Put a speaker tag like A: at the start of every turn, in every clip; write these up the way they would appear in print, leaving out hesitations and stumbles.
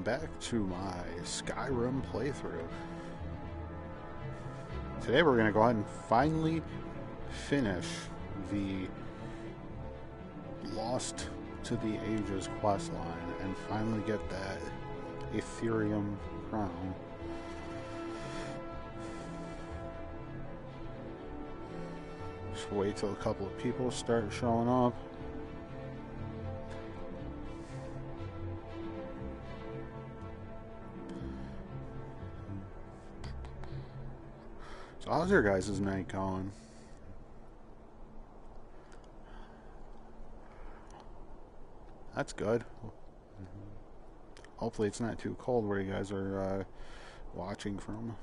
A: back to my Skyrim playthrough. Today we're going to go ahead and finally finish the Lost to the Ages questline and finally get that Ethereum crown. Just wait till a couple of people start showing up. So how's your guys' night going? That's good. Hopefully it's not too cold where you guys are watching from.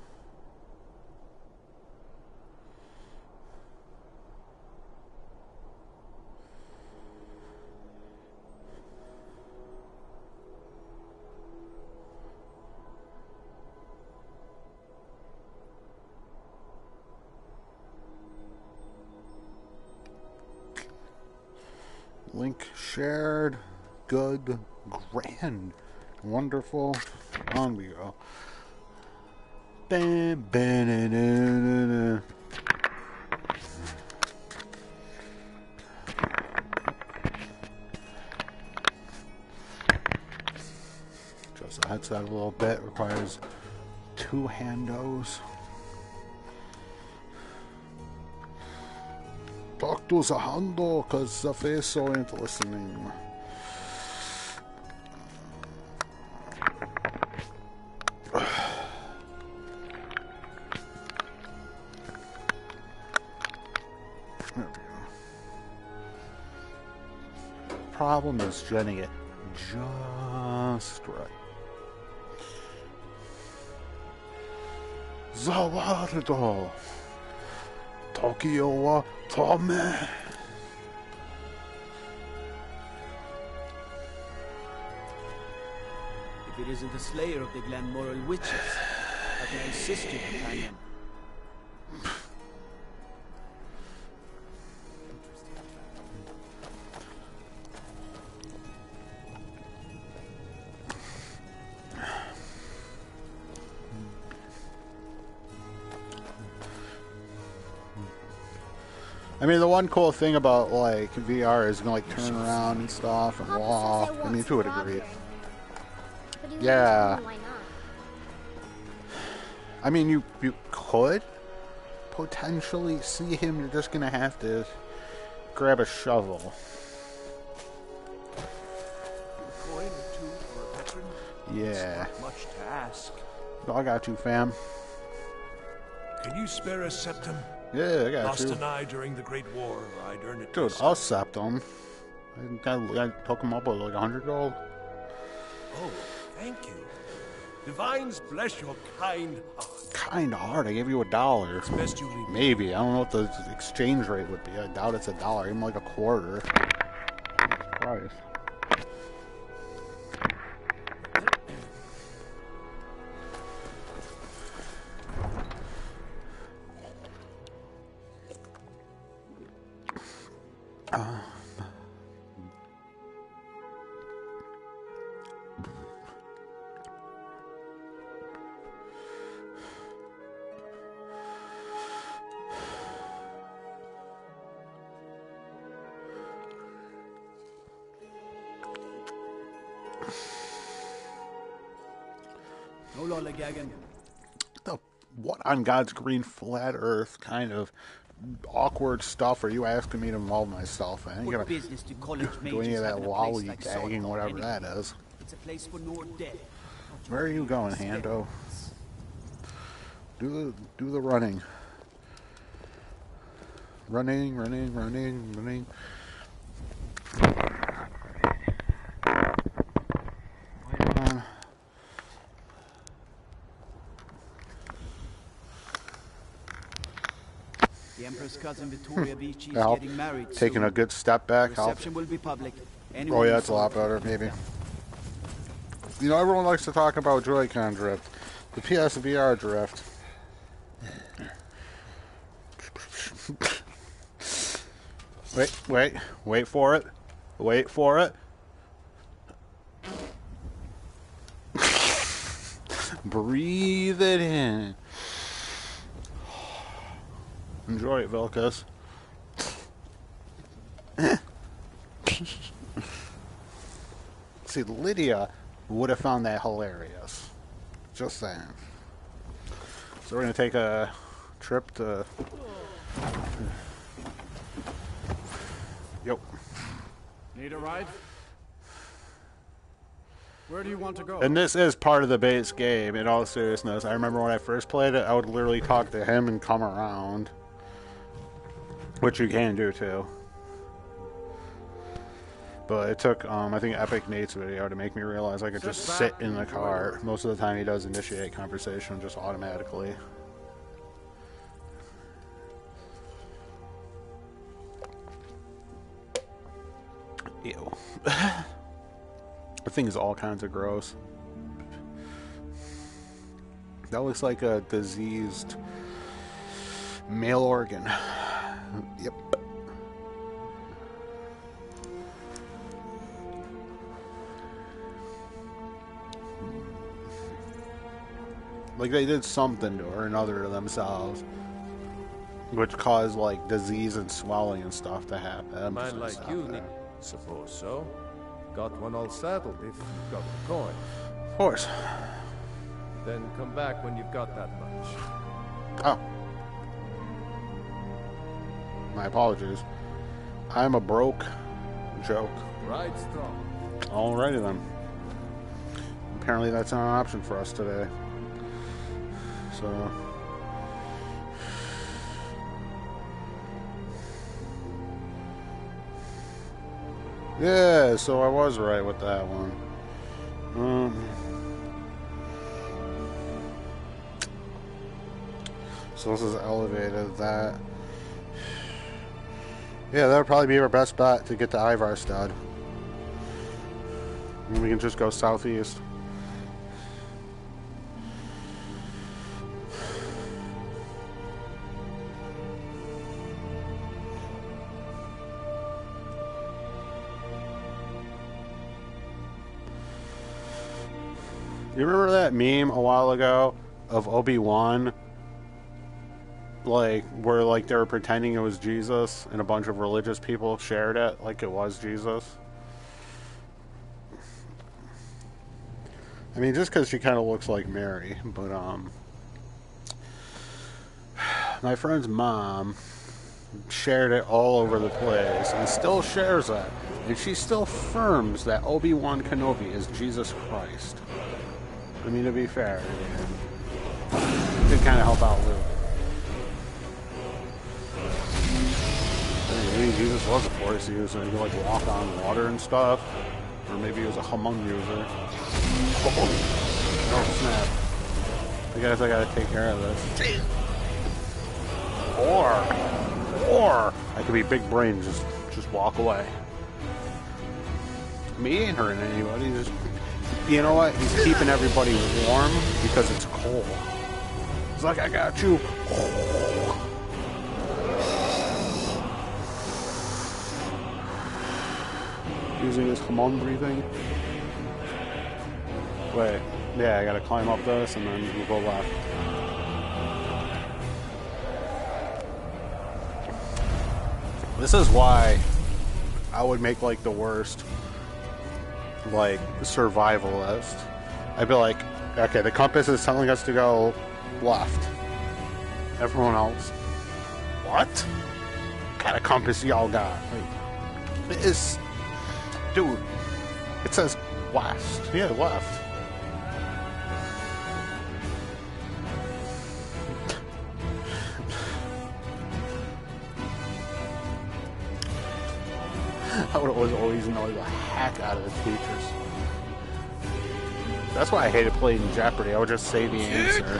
A: Link shared. Good. Grand. Wonderful. On we go. Just the headset a little bit. Requires 2 handos. Talk to the hando, cause the face ain't listening. There we go. Problem is getting it just right. Zawardo Tokyo wa Tome.
B: If it isn't the slayer of the Glenmoral witches, how can I assist you, companion?
A: I mean, the one cool thing about, like, VR is you can, like, turn around and stuff and walk. I mean, to a degree. Yeah. I mean, you could potentially see him. You're just gonna have to grab a shovel.
C: Coin or two for a veteran?
A: Yeah.
C: It's not much to ask.
A: I got you, fam.
C: Can you spare a septum?
A: Yeah, I got
C: Lost
A: you.
C: an eye during the Great War. I'd earn it.
A: Dude, I'll sept him. I took him up with like 100 gold.
C: Oh, thank you. Divines bless your kind heart.
A: Kind of hard. I gave you $1.
C: It's best you leave.
A: Maybe. I don't know what the exchange rate would be. I doubt it's $1. Even like a quarter. Christ.
B: No lollygagging.
A: What on God's green flat earth kind of awkward stuff are you asking me to involve myself in? I ain't gonna
B: business do college
A: do any of that
B: like
A: lollygagging, whatever that is.
B: It's a place for no dead.
A: Where are you going, Hando? Do the running. Running.
B: The Empress cousin Victoria Vici is
A: Help.
B: getting married
A: Taking
B: soon.
A: a good step back.
B: The reception will be public.
A: Oh yeah, it's a lot better, maybe. You know, everyone likes to talk about Joy-Con drift. The PSVR drift. Wait for it. Wait for it. Breathe it in. Enjoy it, Vilkas. See, Lydia would have found that hilarious. Just saying. So we're going to take a trip to... Yep.
D: Need a ride? Where do you want to go?
A: And this is part of the base game, in all seriousness. I remember when I first played it, I would literally talk to him and come around. Which you can do, too. But it took, I think, Epic Nate's video to make me realize I could just sit in the car. Most of the time he does initiate conversation just automatically. Ew. The thing is all kinds of gross. That looks like a diseased male organ. Yep. Like they did something to her or another to themselves, which caused like disease and swelling and stuff to happen.
C: Man like you need... Suppose so. Got one all settled if you've got the coin.
A: Of course.
C: Then come back when you've got that much.
A: Oh. My apologies. I'm a broke joke.
C: Right strong.
A: Alrighty then. Apparently that's not an option for us today. So... yeah, so I was right with that one. So this is elevated. That... yeah, that would probably be our best bet to get to Ivarstad. And we can just go southeast. You remember that meme a while ago of Obi-Wan? Like, where like they were pretending it was Jesus and a bunch of religious people shared it like it was Jesus? I mean, just because she kind of looks like Mary, but, my friend's mom shared it all over the place and still shares it. And she still affirms that Obi-Wan Kenobi is Jesus Christ. I mean, to be fair, it did kind of help out Luke. Maybe Jesus was a Force user. He could, like, walk on water and stuff. Or maybe he was a Hammond user. Oh, snap. I guess I gotta take care of this. Or I could be big brain, just walk away. Me ain't hurting anybody, just... you know what? He's keeping everybody warm because it's cold. He's like, I got you. Using his Hammond breathing. Wait, yeah, I gotta climb up this and then we'll go left. This is why I would make like the worst like survivalist. I'd be like, okay, the compass is telling us to go left. Everyone else, what? What kind of compass y'all got? Like, it is, dude. It says west. Yeah, left. I would always annoy the heck out of the teachers. That's why I hated playing Jeopardy. I would just say the answer.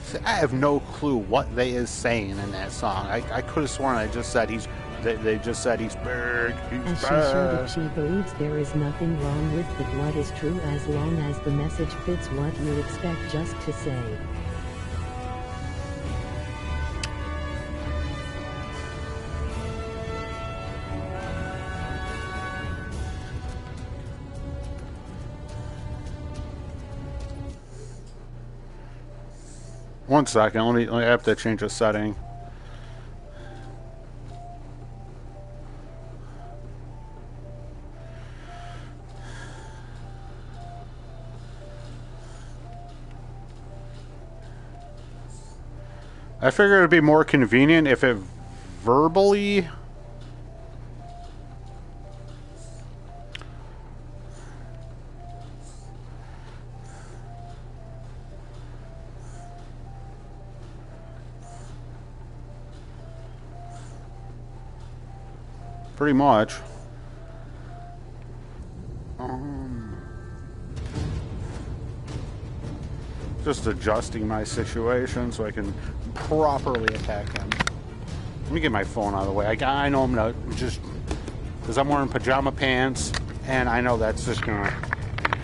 A: See, I have no clue what they is saying in that song. I could have sworn I just said he's They just said he's big.
E: As
A: He's
E: she showed
A: bad.
E: it, she believes there is nothing wrong with it. What is true as long as the message fits what you expect just to say.
A: One second, let me have to change a setting. I figured it'd be more convenient if it verbally. Pretty much. Just adjusting my situation so I can properly attack him. Let me get my phone out of the way. I know I'm not just because I'm wearing pajama pants, and I know that's just gonna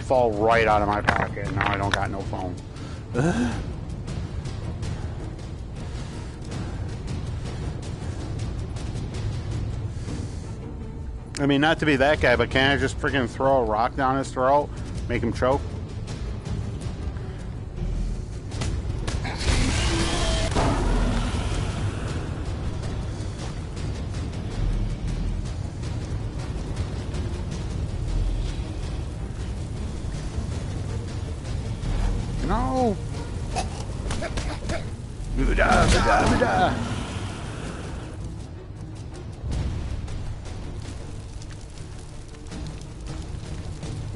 A: fall right out of my pocket. Now I don't got no phone. I mean, not to be that guy, but can I just freaking throw a rock down his throat, make him choke? No!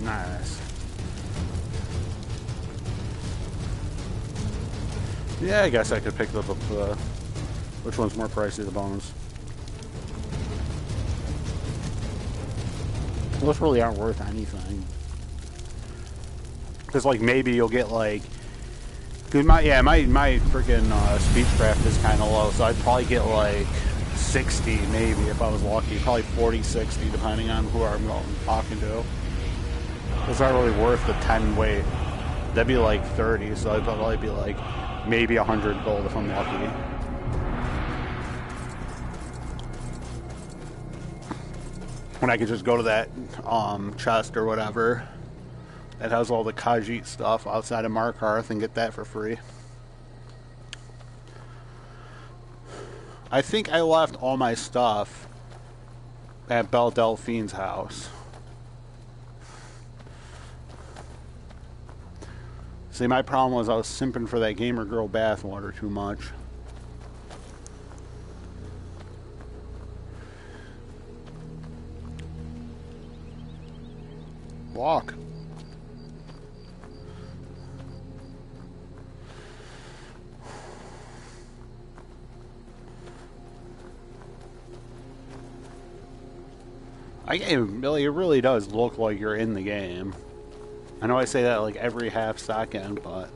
A: Nice. Yeah, I guess I could pick up which one's more pricey, the bonus. Those really aren't worth anything. Because, like, maybe you'll get, like... Cause my freaking speechcraft is kind of low, so I'd probably get, like, 60, maybe, if I was lucky. Probably 40, 60, depending on who I'm talking to. It's not really worth the 10 weight. That'd be, like, 30, so I'd probably be, like, maybe 100 gold if I'm lucky. When I could just go to that chest or whatever that has all the Khajiit stuff outside of Markarth and get that for free. I think I left all my stuff at Belle Delphine's house. See, my problem was I was simping for that gamer girl bathwater too much. Walk. It really does look like you're in the game. I know I say that like every half second, but...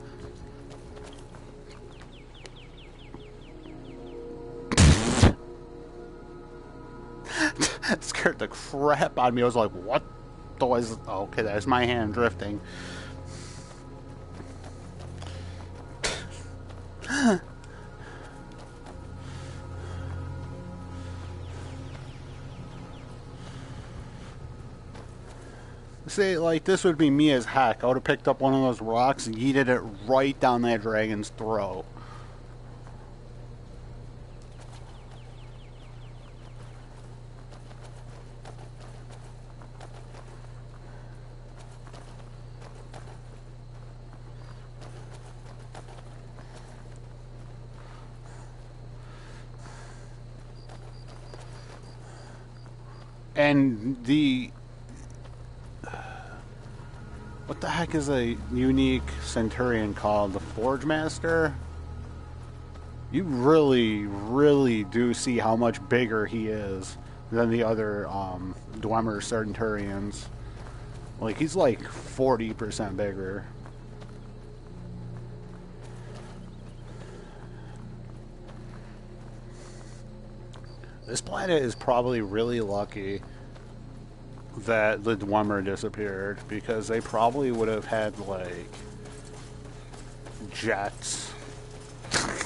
A: That scared the crap out of me. I was like, what? Oh, okay, that's my hand drifting. See, like, this would be me as heck. I would have picked up one of those rocks and yeeted it right down that dragon's throat. And the... What the heck is a unique Centurion called? The Forge Master? You really, really do see how much bigger he is than the other Dwemer Centurions. Like, he's like 40% bigger. This planet is probably really lucky that the Dwemer disappeared, because they probably would have had, like, jets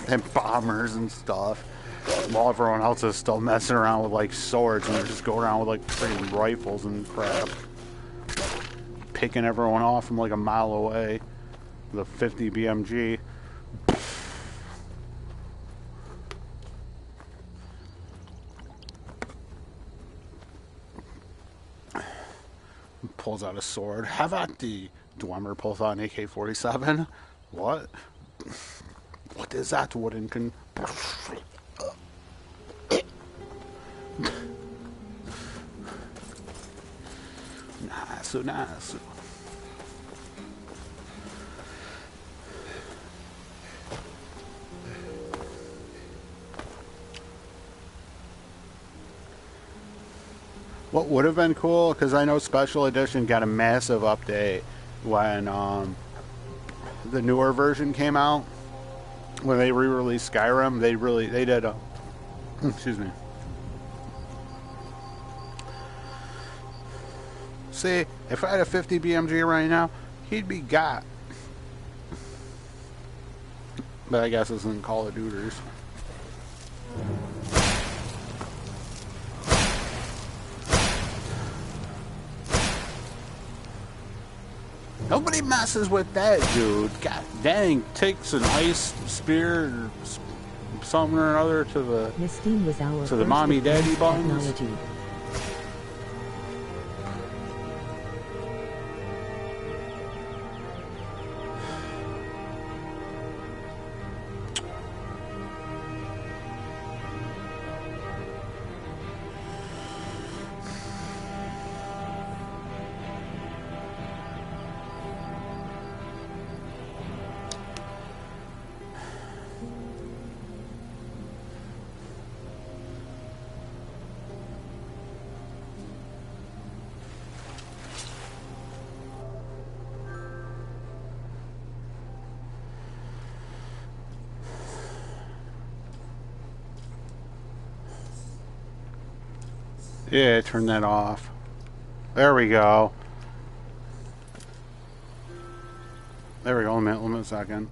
A: and bombers and stuff, while everyone else is still messing around with, like, swords, and they're just going around with, like, freaking rifles and crap. Picking everyone off from, like, a mile away with a 50 BMG. Pulls out a sword. Have at the Dwemer pulls out an AK-47. What? What is that wooden con... Nasu, nasu. What would have been cool, because I know Special Edition got a massive update when the newer version came out. When they re-released Skyrim, they did a... excuse me. See, if I had a 50 BMG right now, he'd be got. But I guess it's in Call of Duty. Nobody messes with that, dude. God dang, takes an ice spear or something or another to the mommy daddy buttons.
E: Technology.
A: Yeah, turn that off. There we go. There we go. Let me a second.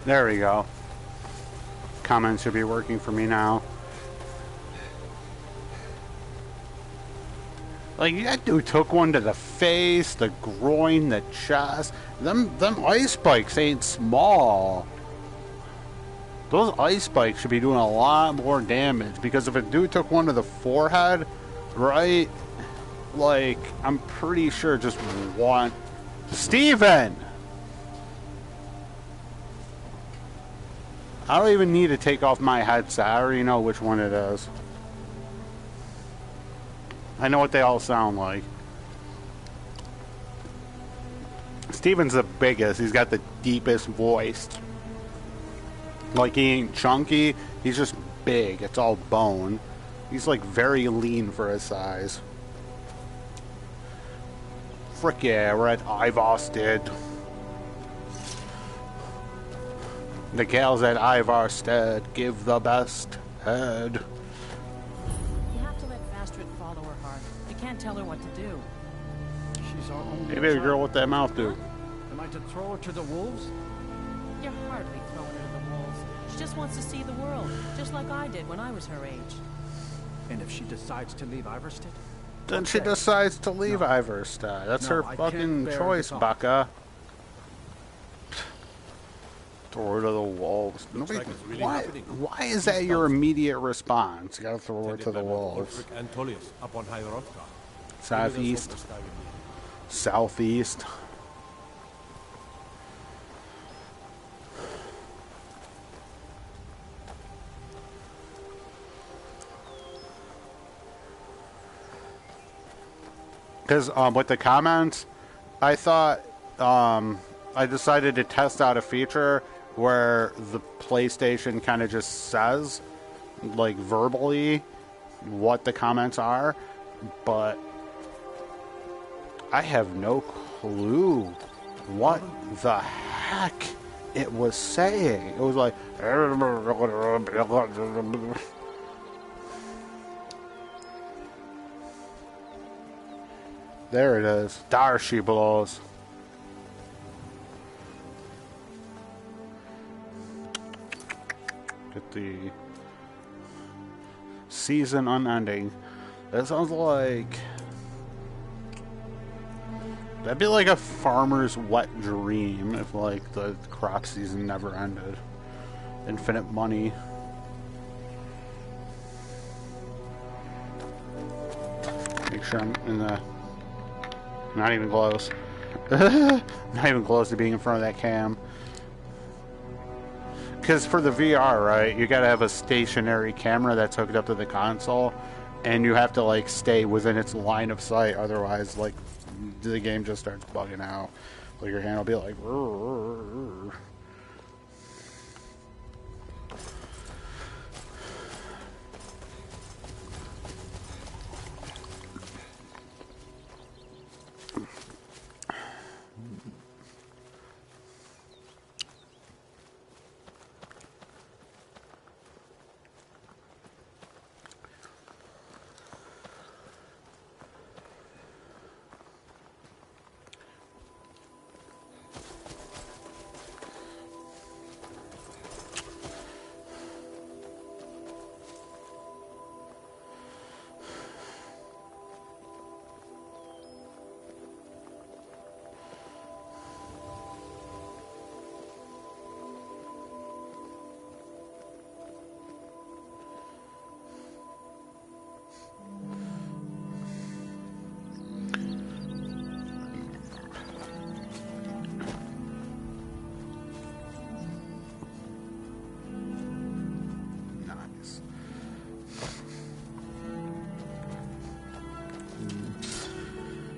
A: There we go. Comments should be working for me now. Like, that dude took one to the face, the groin, the chest. Them ice spikes ain't small. Those ice spikes should be doing a lot more damage, because if a dude took one to the forehead, right? Like, I'm pretty sure just one... Steven! I don't even need to take off my headset. I already know which one it is. I know what they all sound like. Steven's the biggest. He's got the deepest voice. Like, he ain't chunky. He's just big. It's all bone. He's, like, very lean for his size. Frick yeah, we're at Ivarstead. The gals at Ivarstead give the best head.
F: You have to let Fastrid follow her heart. You can't tell her what to do.
D: She's our only
A: Hey, baby
D: child.
A: girl, what that mouth do?
D: Am I to throw her to the wolves?
F: You're hardly throwing her to the wolves. She just wants to see the world, just like I did when I was her age.
D: And if she decides to leave Ivarstead?
A: Then she
D: Okay.
A: decides to leave
D: No.
A: Ivarstead. That's
D: No,
A: her
D: I can't
A: fucking
D: bear
A: choice,
D: this off.
A: Baka. Throw her to the wolves. Nobody,
C: like it's really
A: why,
C: happening.
A: why is that your immediate response? You gotta throw her to the wolves.
C: And Tullius upon High Rothgar.
A: Southeast. Southeast. Because with the comments, I thought I decided to test out a feature where the PlayStation kind of just says, like, verbally what the comments are, but I have no clue what the heck it was saying. It was like, there it is. There she blows. Get the season unending. That sounds like... That'd be like a farmer's wet dream if, like, the crop season never ended. Infinite money. Make sure I'm in the... Not even close. Not even close to being in front of that cam. Because for the VR, right, you gotta have a stationary camera that's hooked up to the console, and you have to, like, stay within its line of sight, otherwise, like, the game just starts bugging out. Like, your hand will be like...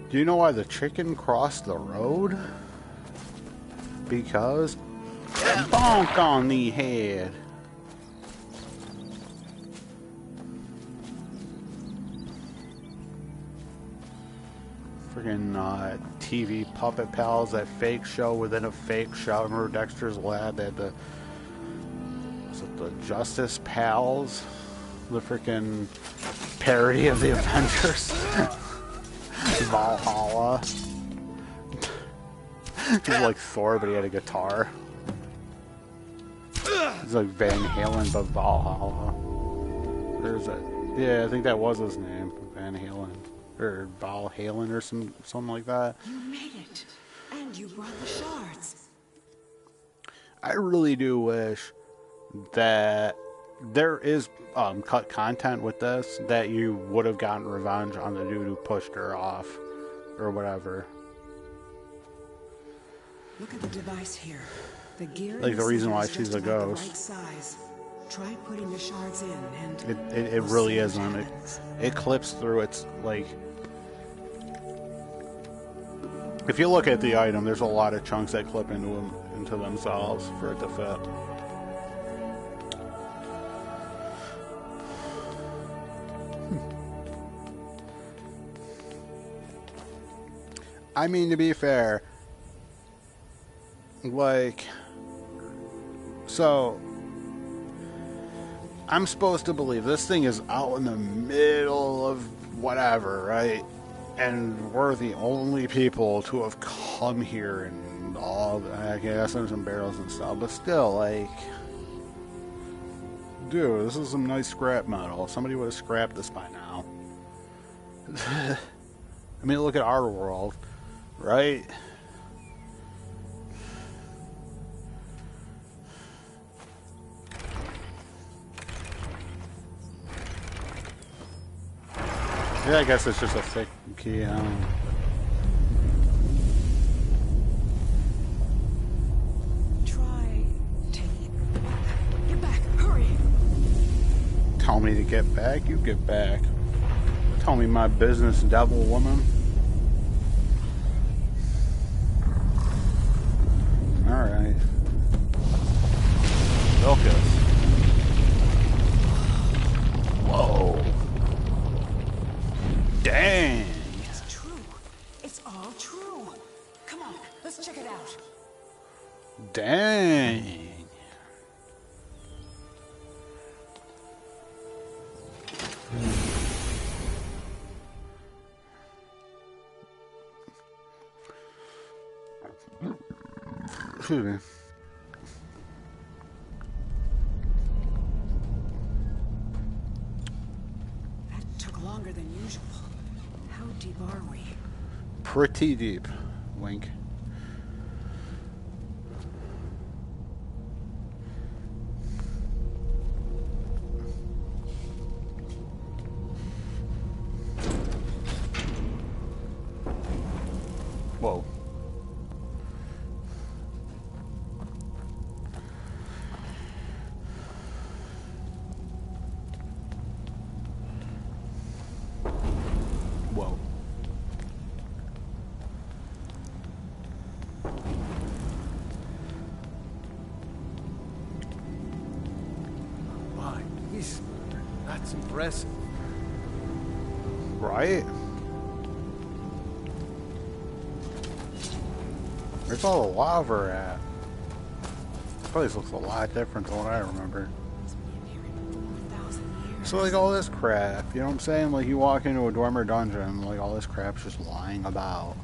A: Do you know why the chicken crossed the road? Because... bonk on the head. Friggin' TV Puppet Pals, that fake show within a fake show. Remember Dexter's Lab? They had the... Was it the Justice Pals? The frickin' parody of the Avengers? Valhalla. He's like Thor, but he had a guitar. He's like Van Halen, but Valhalla. There's a... Yeah, I think that was his name. Van Halen. Or Valhalen or something like that.
G: You made it. And you brought the shards.
A: I really do wish that there is cut content with this, that you would have gotten revenge on the dude who pushed her off or whatever.
G: Look at the device here. The gear
A: Like the reason why she's a ghost.
G: Right size. Try putting the shards in and
A: It really isn't. It clips through. It's like, if you look at the item, there's a lot of chunks that clip into themselves for it to fit. I mean, to be fair, like, so I'm supposed to believe this thing is out in the middle of whatever, right? And we're the only people to have come here and all, I guess there's some barrels and stuff, but still, like, dude, this is some nice scrap metal. Somebody would have scrapped this by now. I mean, look at our world, right? Yeah, I guess it's just a fake key.
G: try taking it. Get back, hurry.
A: Tell me to get back, you get back. Tell me my business, devil woman. Alright. Focus. Whoa. Dang.
G: It's true. It's all true. Come on, let's check it out.
A: Dang. Excuse me.
G: That took longer than usual. How deep are we?
A: Pretty deep. Wink. Whoa. Whoa.
C: My beast murder. That's impressive.
A: Right? Where's all the lava at? This place looks a lot different than what I remember.
G: It's been here in 4,000 years.
A: So like all this crap, you know what I'm saying? Like you walk into a dormer dungeon and like all this crap's just lying about.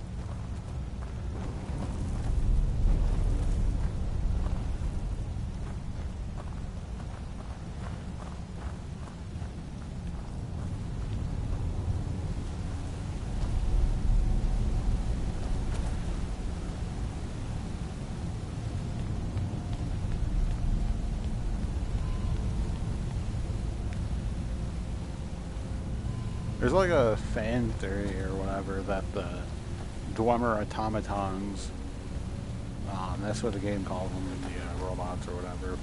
A: There's like a fan theory or whatever that the Dwemer automatons, that's what the game calls them, the robots or whatever,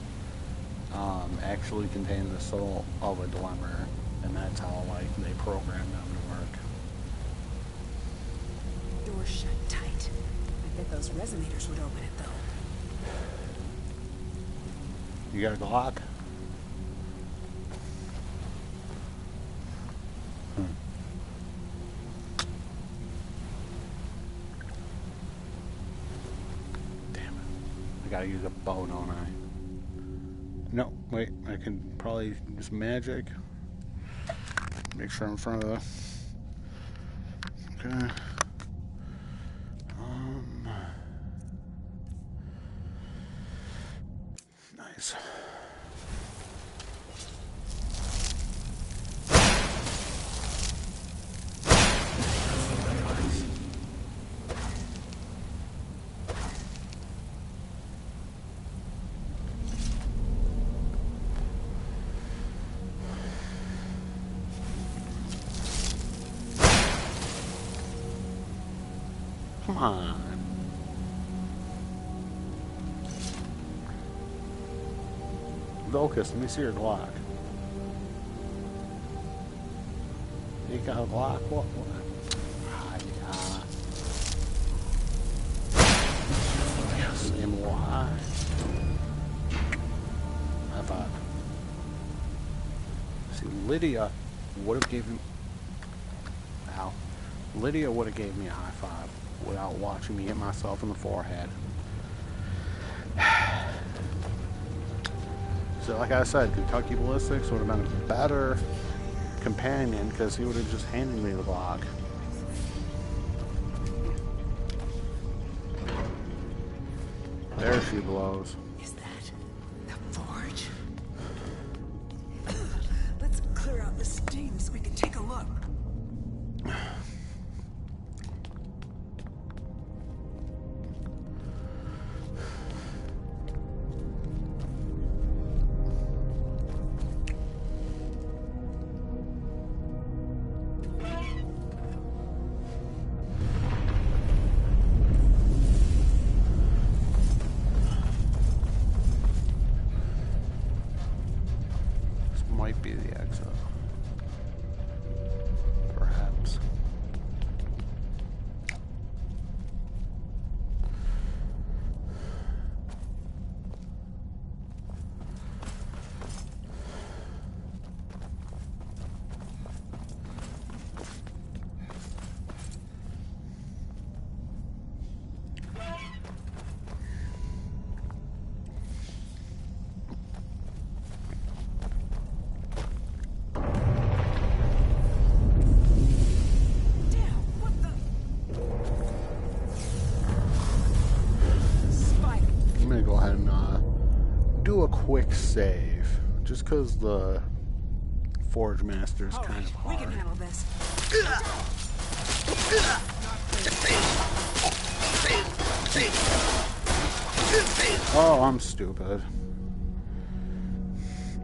A: actually contain the soul of a Dwemer, and that's how like they program them to work.
G: Door shut tight. I bet those resonators would open it though.
A: You got a Glock? I gotta use a bow, don't I? No, wait, I can probably use magic. Make sure I'm in front of the... Okay. Nice. Come on. Locust, let me see your Glock. You got a Glock? What? Yes, M-Y. High five. See, Lydia would have given... Ow. Lydia would have gave me a high five without watching me hit myself in the forehead. So like I said, Kentucky Ballistics would have been a better companion because he would have just handed me the block. There she blows.
G: Is that the forge? Let's clear out the steam so we can take a look.
A: Might be the exit. save. Just because the Forge Master is kind of
G: We can
A: hard.
G: handle this.
A: Oh, I'm stupid.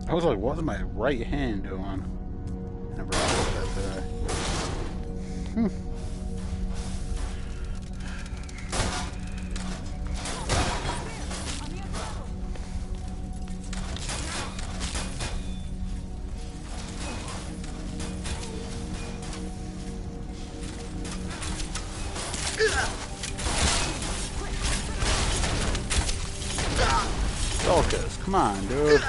A: I was like, what's my right hand doing? Never thought that today. Focus, come on, dude.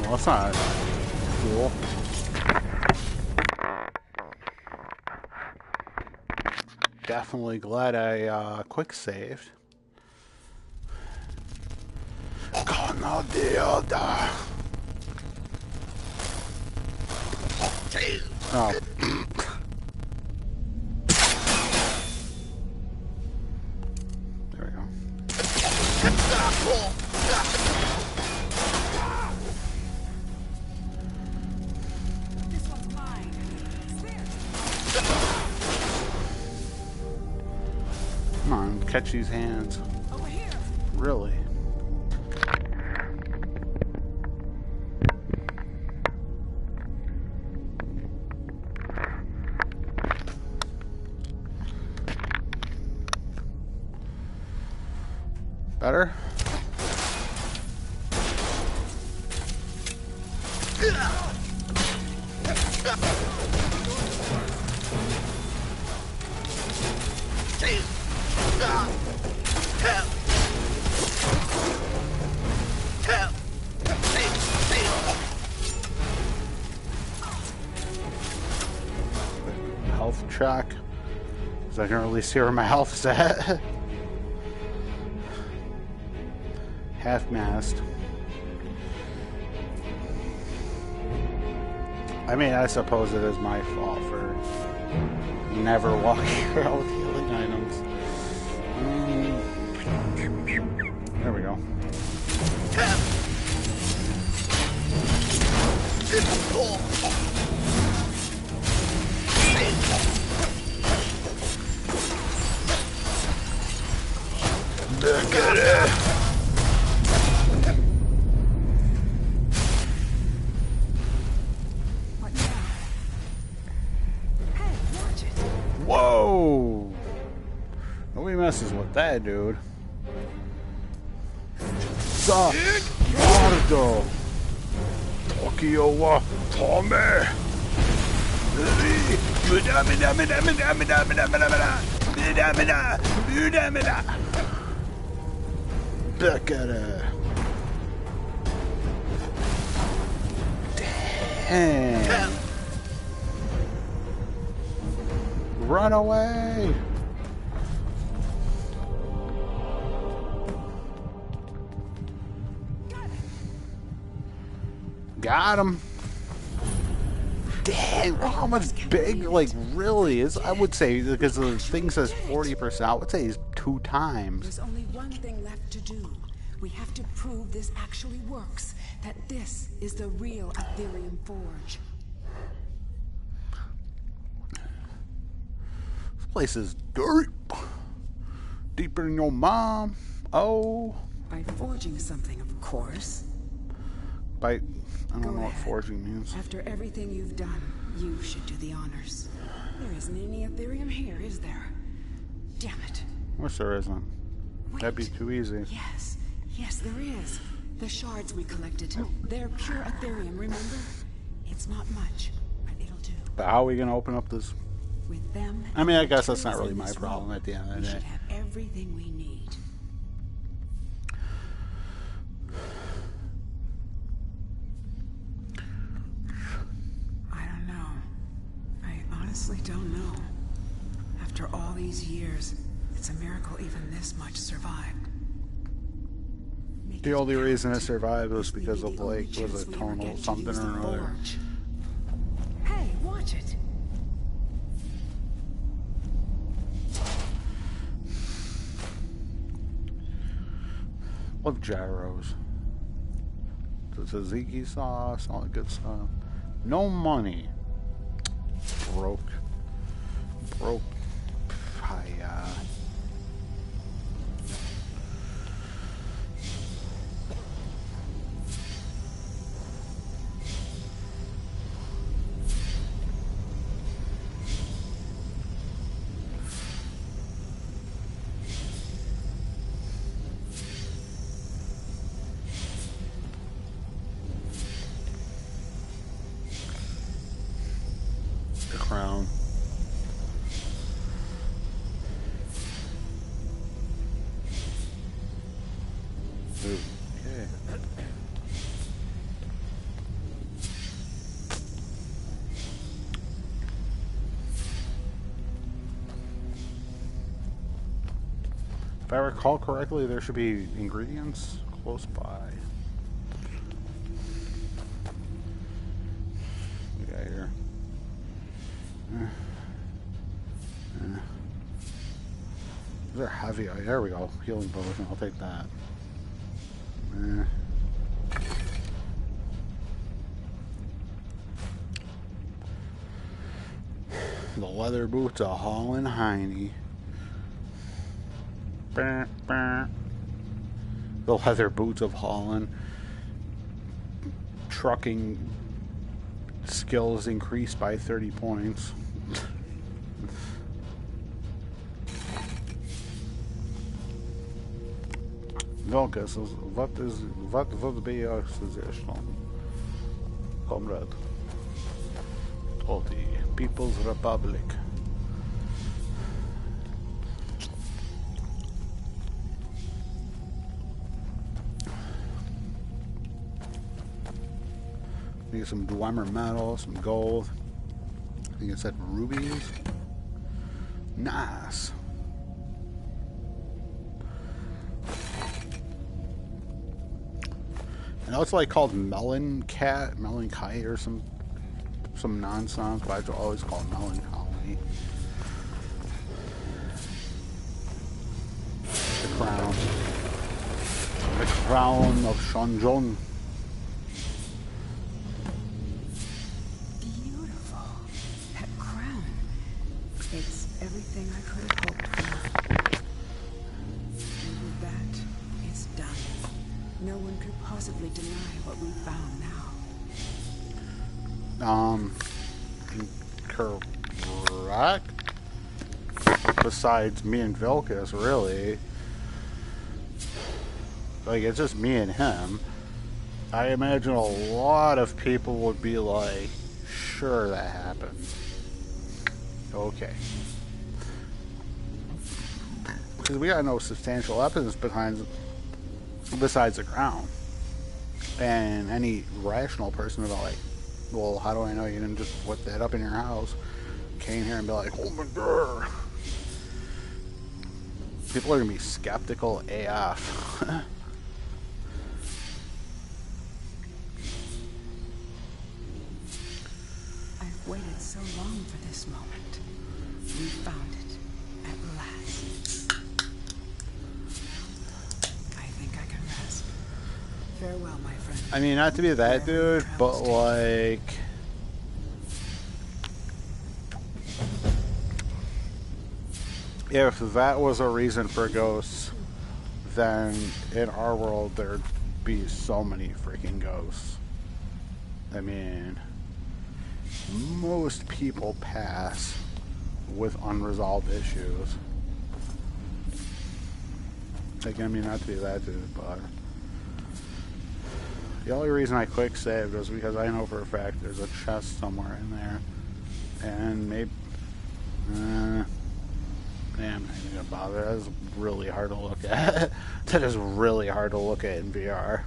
A: Well, that's not cool. Definitely glad I quick saved. Canadierda. Oh. There we go.
G: This one's mine.
A: Come on, catch these hands.
G: Over here.
A: Really? Better? Health check. Because I can really see where my health is at. Half mast. I mean, I suppose it is my fault for never walking around with healing items. There we go. Look at it.
G: What now? Hey, watch it.
A: Whoa! Nobody messes with that, dude. Sa Bardo Tokyo wa Tome. Look at it. Damn. Run away. Got him. Damn, how much big, like, really is? I would say, because the thing says 40%, I would say he's 2 times.
G: There's only one thing left to do. We have to prove this actually works. That this is the real Ethereum Forge.
A: This place is deep. Deeper than your mom. Oh.
G: By forging something, of course.
A: I don't
G: Go
A: know what
G: ahead.
A: forging means.
G: After everything you've done, you should do the honors. There isn't any Ethereum here, is there? Damn it.
A: Wish there isn't. That'd be
G: Wait.
A: too easy.
G: Yes, yes, there is. The shards we collected. They're pure Ethereum, remember? It's not much, but it'll do.
A: But how are we gonna open up this?
G: With them.
A: I mean, I guess
G: and
A: that's not
G: materials
A: really
G: in
A: my
G: this
A: problem
G: room,
A: at the end of the
G: we
A: day.
G: should have everything we need. honestly don't know. After all these years, it's a miracle even this much survived. Make
A: The
G: it
A: only reason it
G: count.
A: survived was
G: This may
A: because
G: be
A: of
G: the only
A: like was
G: chance
A: it
G: we ever
A: tonal
G: get to
A: something
G: use
A: or
G: the
A: another.
G: forge. Hey, watch it.
A: Love gyros. The tzatziki sauce, all that good stuff. No money. Broke. Hiya. The crown. Ooh, okay. If I recall correctly, there should be ingredients close by. We got here. They're heavy. Oh, there we go. Healing potion. I'll take that. The leather boots of Holland Heine. The leather boots of Holland. Trucking skills increased by 30 points. Vilkas, wat ben je suggestion? Comrade. Of the People's Republic. Need some Dwemer metal, some gold. I think it said rubies. Nice. I know it's like called Melon Kite or some nonsense, but I always call it Melancholy. The crown. The crown of Shonjon.
G: Beautiful. That crown. It's everything I could have hoped for. And with that, it's done. No one could possibly deny what we found now.
A: Correct. Besides me and Vilkas, really. Like, it's just me and him. I imagine a lot of people would be like, sure, that happened. Okay. Because we got no substantial evidence besides the crown. And any rational person would be like, well, how do I know you didn't just whip that up in your house? Came here and be like, oh my god. People are going to be skeptical AF.
G: I've waited so long for this moment. We found it at last. I think I can rest. Farewell, my friend.
A: I mean, not to be that dude, but like... if that was a reason for ghosts, then in our world there'd be so many freaking ghosts. I mean, most people pass with unresolved issues. Like, I mean, not to be that dude, but the only reason I quick saved was because I know for a fact there's a chest somewhere in there, and maybe yeah, I'm not even gonna bother. That is really hard to look at. That is really hard to look at in VR.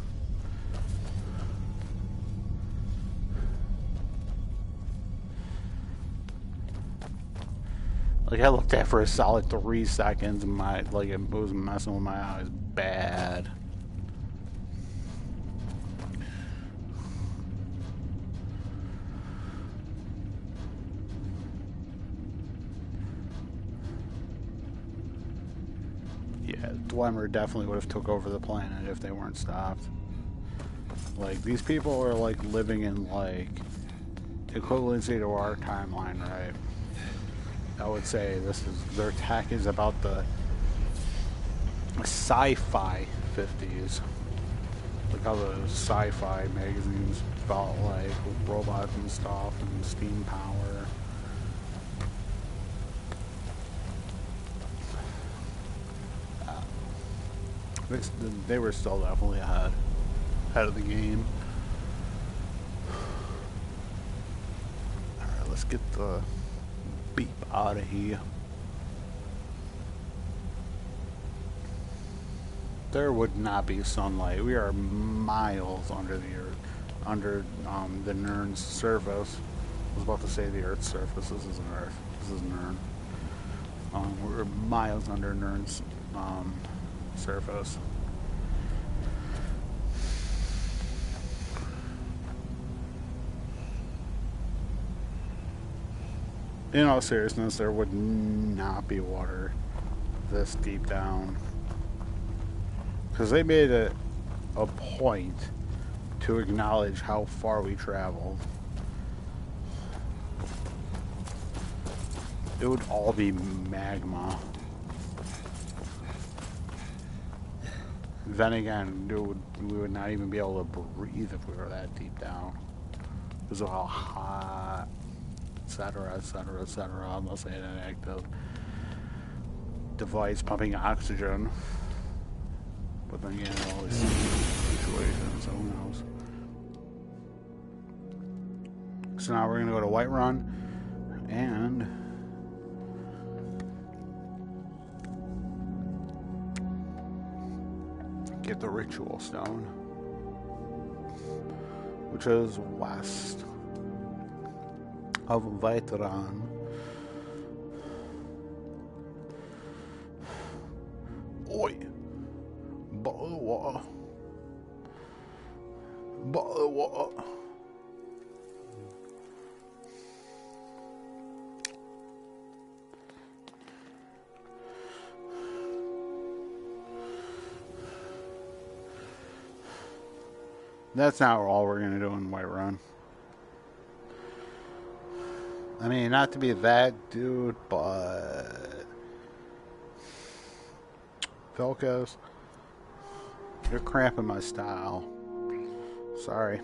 A: Like, I looked at it for a solid 3 seconds, and it was messing with my eyes bad. Yeah, Dwemer definitely would have took over the planet if they weren't stopped. Like, these people are, like, living in, like, equivalency to our timeline, right? I would say their tech is about the sci-fi 50s. Like how the sci-fi magazines about, like, robots and stuff and steam power. They were still definitely ahead of the game. Alright, let's get the beep out of here. There would not be sunlight. We are miles under the earth, under the Nern's surface. I was about to say the Earth's surface. This isn't Earth. This is Nern. We're miles under Nern's surface. In all seriousness, there would not be water this deep down. Because they made it a point to acknowledge how far we traveled. It would all be magma. Then again, we would not even be able to breathe if we were that deep down. Because of how hot, etc., etc., etc., unless they had an active device pumping oxygen. But then again, it always situations, so who knows. So now we're going to go to Whiterun and get the ritual stone, which is west of Whiterun. Oi! Bottle of water. Bottle of water. That's not all we're going to do in Whiterun. I mean, not to be that dude, but Velcos, you're cramping my style. Sorry.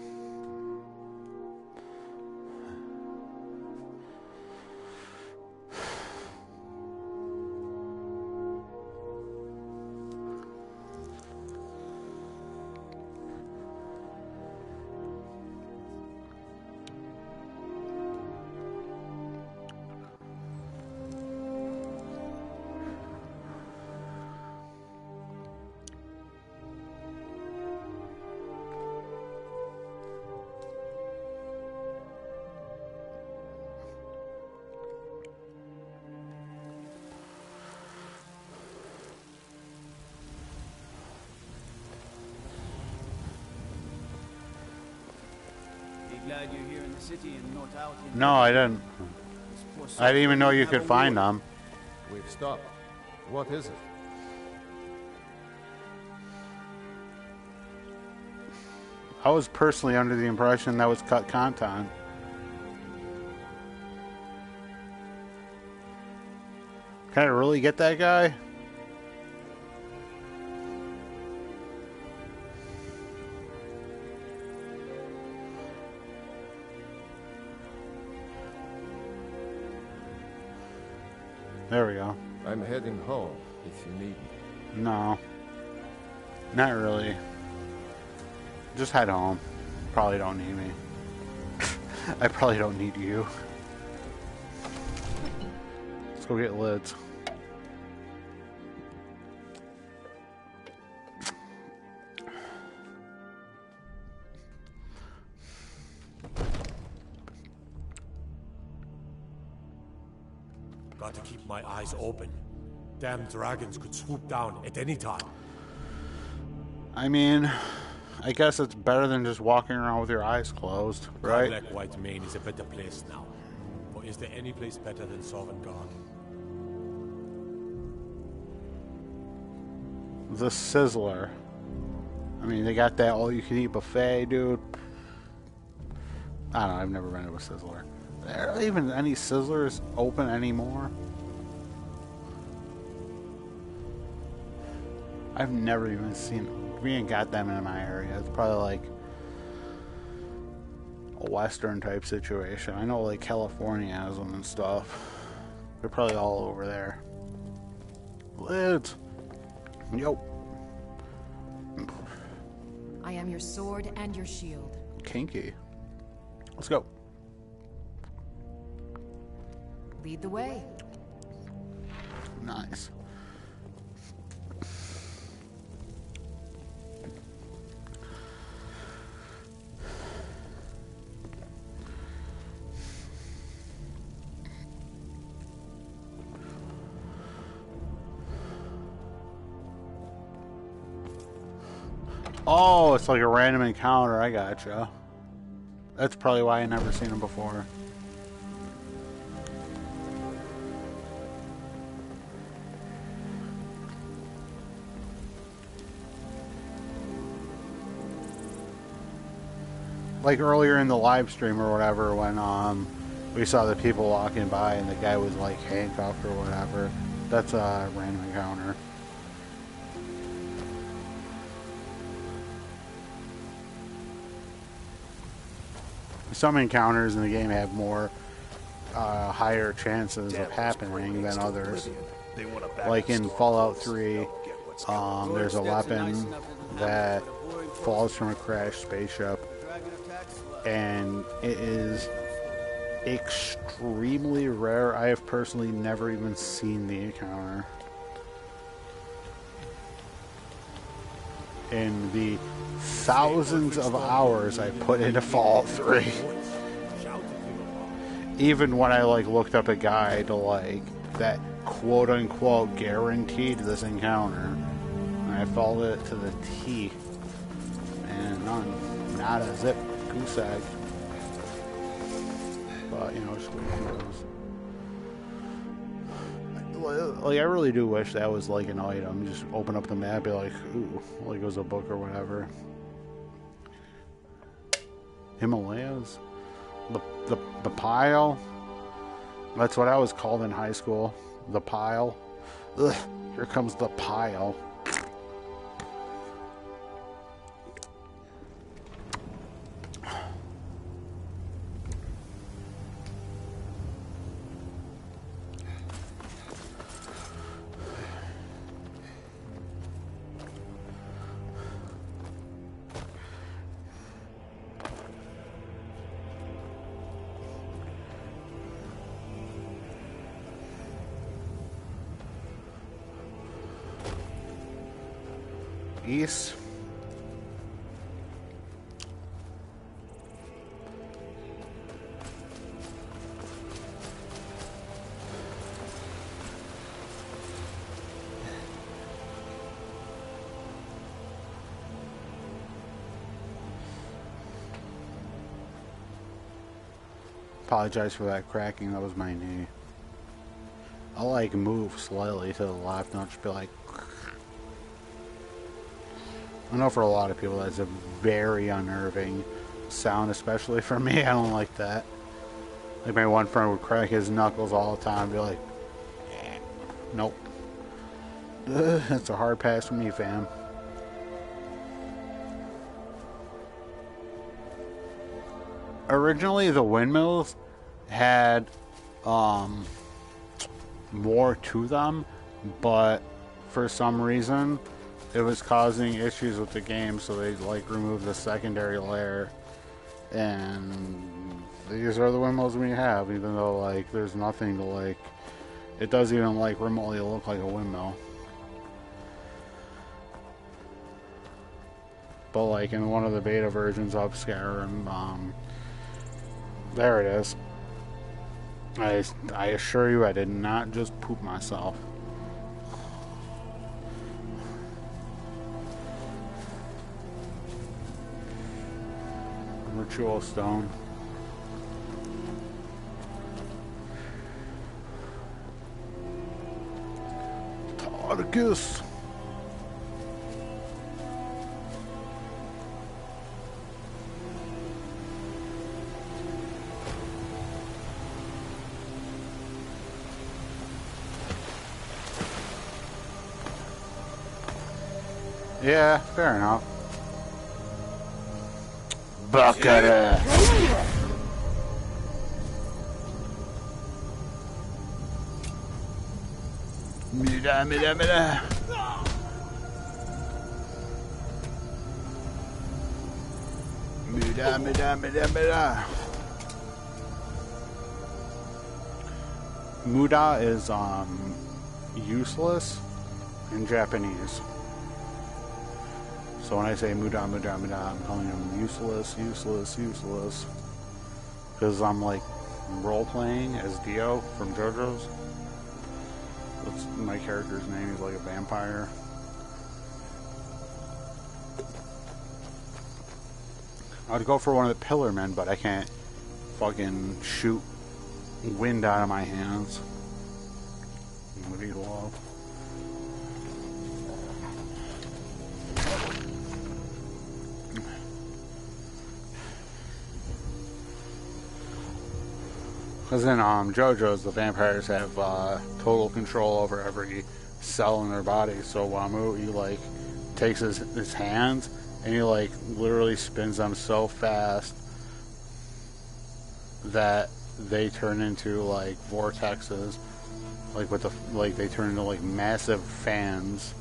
B: Glad you're here in the city and not out in...
A: No, I didn't. I didn't even know you could find them.
H: We've stopped. What is it?
A: I was personally under the impression that was cut content. Can I really get that guy? There we go.
H: I'm heading home if you need me.
A: No. Not really. Just head home. Probably don't need me. I probably don't need you. Let's go get lids.
C: Got to keep my eyes open. Damn dragons could swoop down at any time.
A: I mean, I guess it's better than just walking around with your eyes closed, right?
C: Black White Mane is a better place now. Or is there any place better than Sovngarde?
A: The Sizzler. I mean, they got that all-you-can-eat buffet, dude. I don't know, I've never been to a Sizzler. Are there even any Sizzlers open anymore? I've never even seen... We ain't got them in my area. It's probably like a Western type situation. I know like California has them and stuff. They're probably all over there. Lids! Yo.
I: I am your sword and your shield.
A: Kinky. Let's go.
I: Lead the way.
A: Nice. Oh, it's like a random encounter. I gotcha. That's probably why I never seen him before. Like earlier in the live stream or whatever, when we saw the people walking by and the guy was like handcuffed or whatever. That's a random encounter. Some encounters in the game have more higher chances of happening than others. Like in Fallout 3, there's a weapon that falls from a crashed spaceship, and it is extremely rare. I have personally never even seen the encounter. In the thousands of hours I put into Fallout 3. Even when I like looked up a guide to like that quote unquote guaranteed this encounter, and I followed it to the T, and not a zip goose egg. But you know, just like I really do wish that was like an item. Just open up the map, be like, ooh, like it was a book or whatever. Himalayas, the pile. That's what I was called in high school. The pile. Ugh, here comes the pile. East. Apologize for that cracking. That was my knee. I'll like move slightly to the left and I'll just be like, I know for a lot of people that's a very unnerving sound, especially for me. I don't like that. Like my one friend would crack his knuckles all the time and be like, nope. That's a hard pass for me, fam. Originally, the windmills had more to them, but for some reason it was causing issues with the game, so they like removed the secondary layer, and these are the windmills we have, even though like there's nothing to like, it doesn't even like remotely look like a windmill. But like in one of the beta versions of Skyrim, there it is. I assure you I did not just poop myself. Ritual stone. Tarkus. Yeah, fair enough. Bucket. Mira. Muda is useless in Japanese. So when I say muda, I'm calling him useless. Because I'm like role-playing as Dio from JoJo's. That's my character's name. He's like a vampire. I'd go for one of the pillar men, but I can't fucking shoot wind out of my hands. What do you love? Because in JoJo's, the vampires have total control over every cell in their body. So Wamu, he like takes his hands and he like literally spins them so fast that they turn into like vortexes, like with the they turn into like massive fans.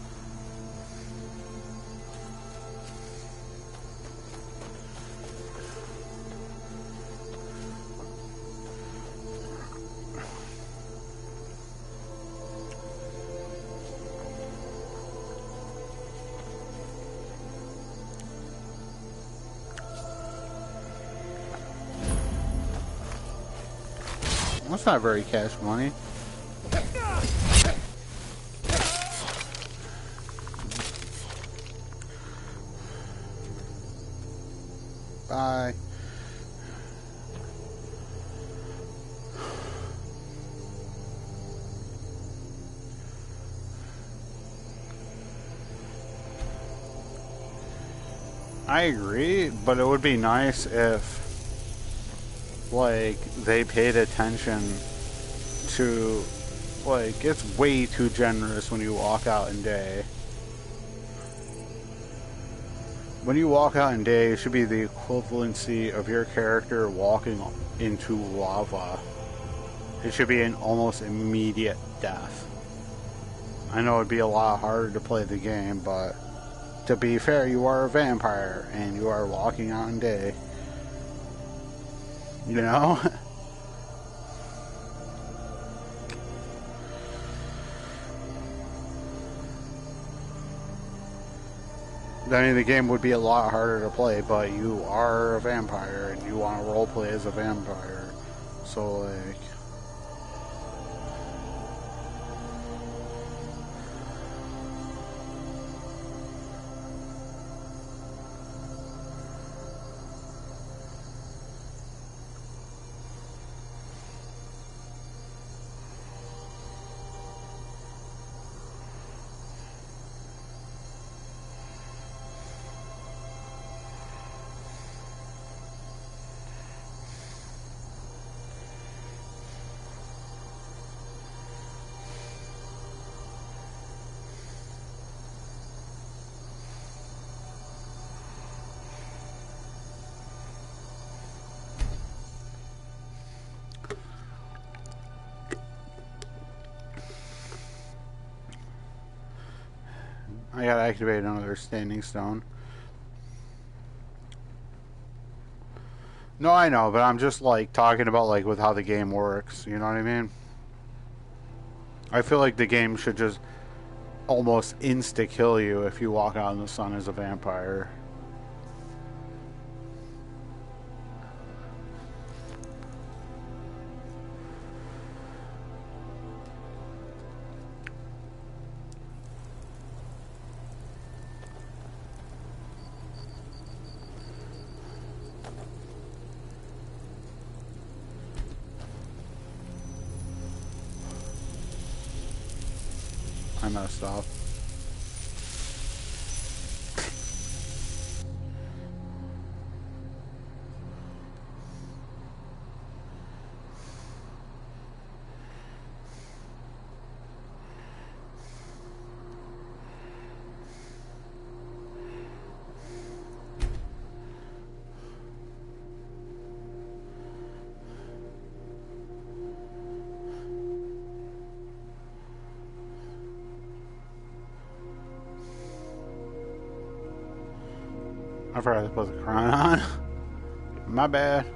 A: That's not very cash money. Bye. I agree, but it would be nice if like they paid attention to, like, it's way too generous when you walk out in day. When you walk out in day, it should be the equivalency of your character walking into lava. It should be an almost immediate death. I know it'd be a lot harder to play the game, but to be fair, you are a vampire and you are walking out in day. You know? I mean, the game would be a lot harder to play, but you are a vampire and you want to roleplay as a vampire. So, like... I gotta activate another standing stone. No, I know, but I'm just like talking about like with how the game works, you know what I mean? I feel like the game should just almost insta-kill you if you walk out in the sun as a vampire. kind of stuff. I forgot to put the crown on. My bad.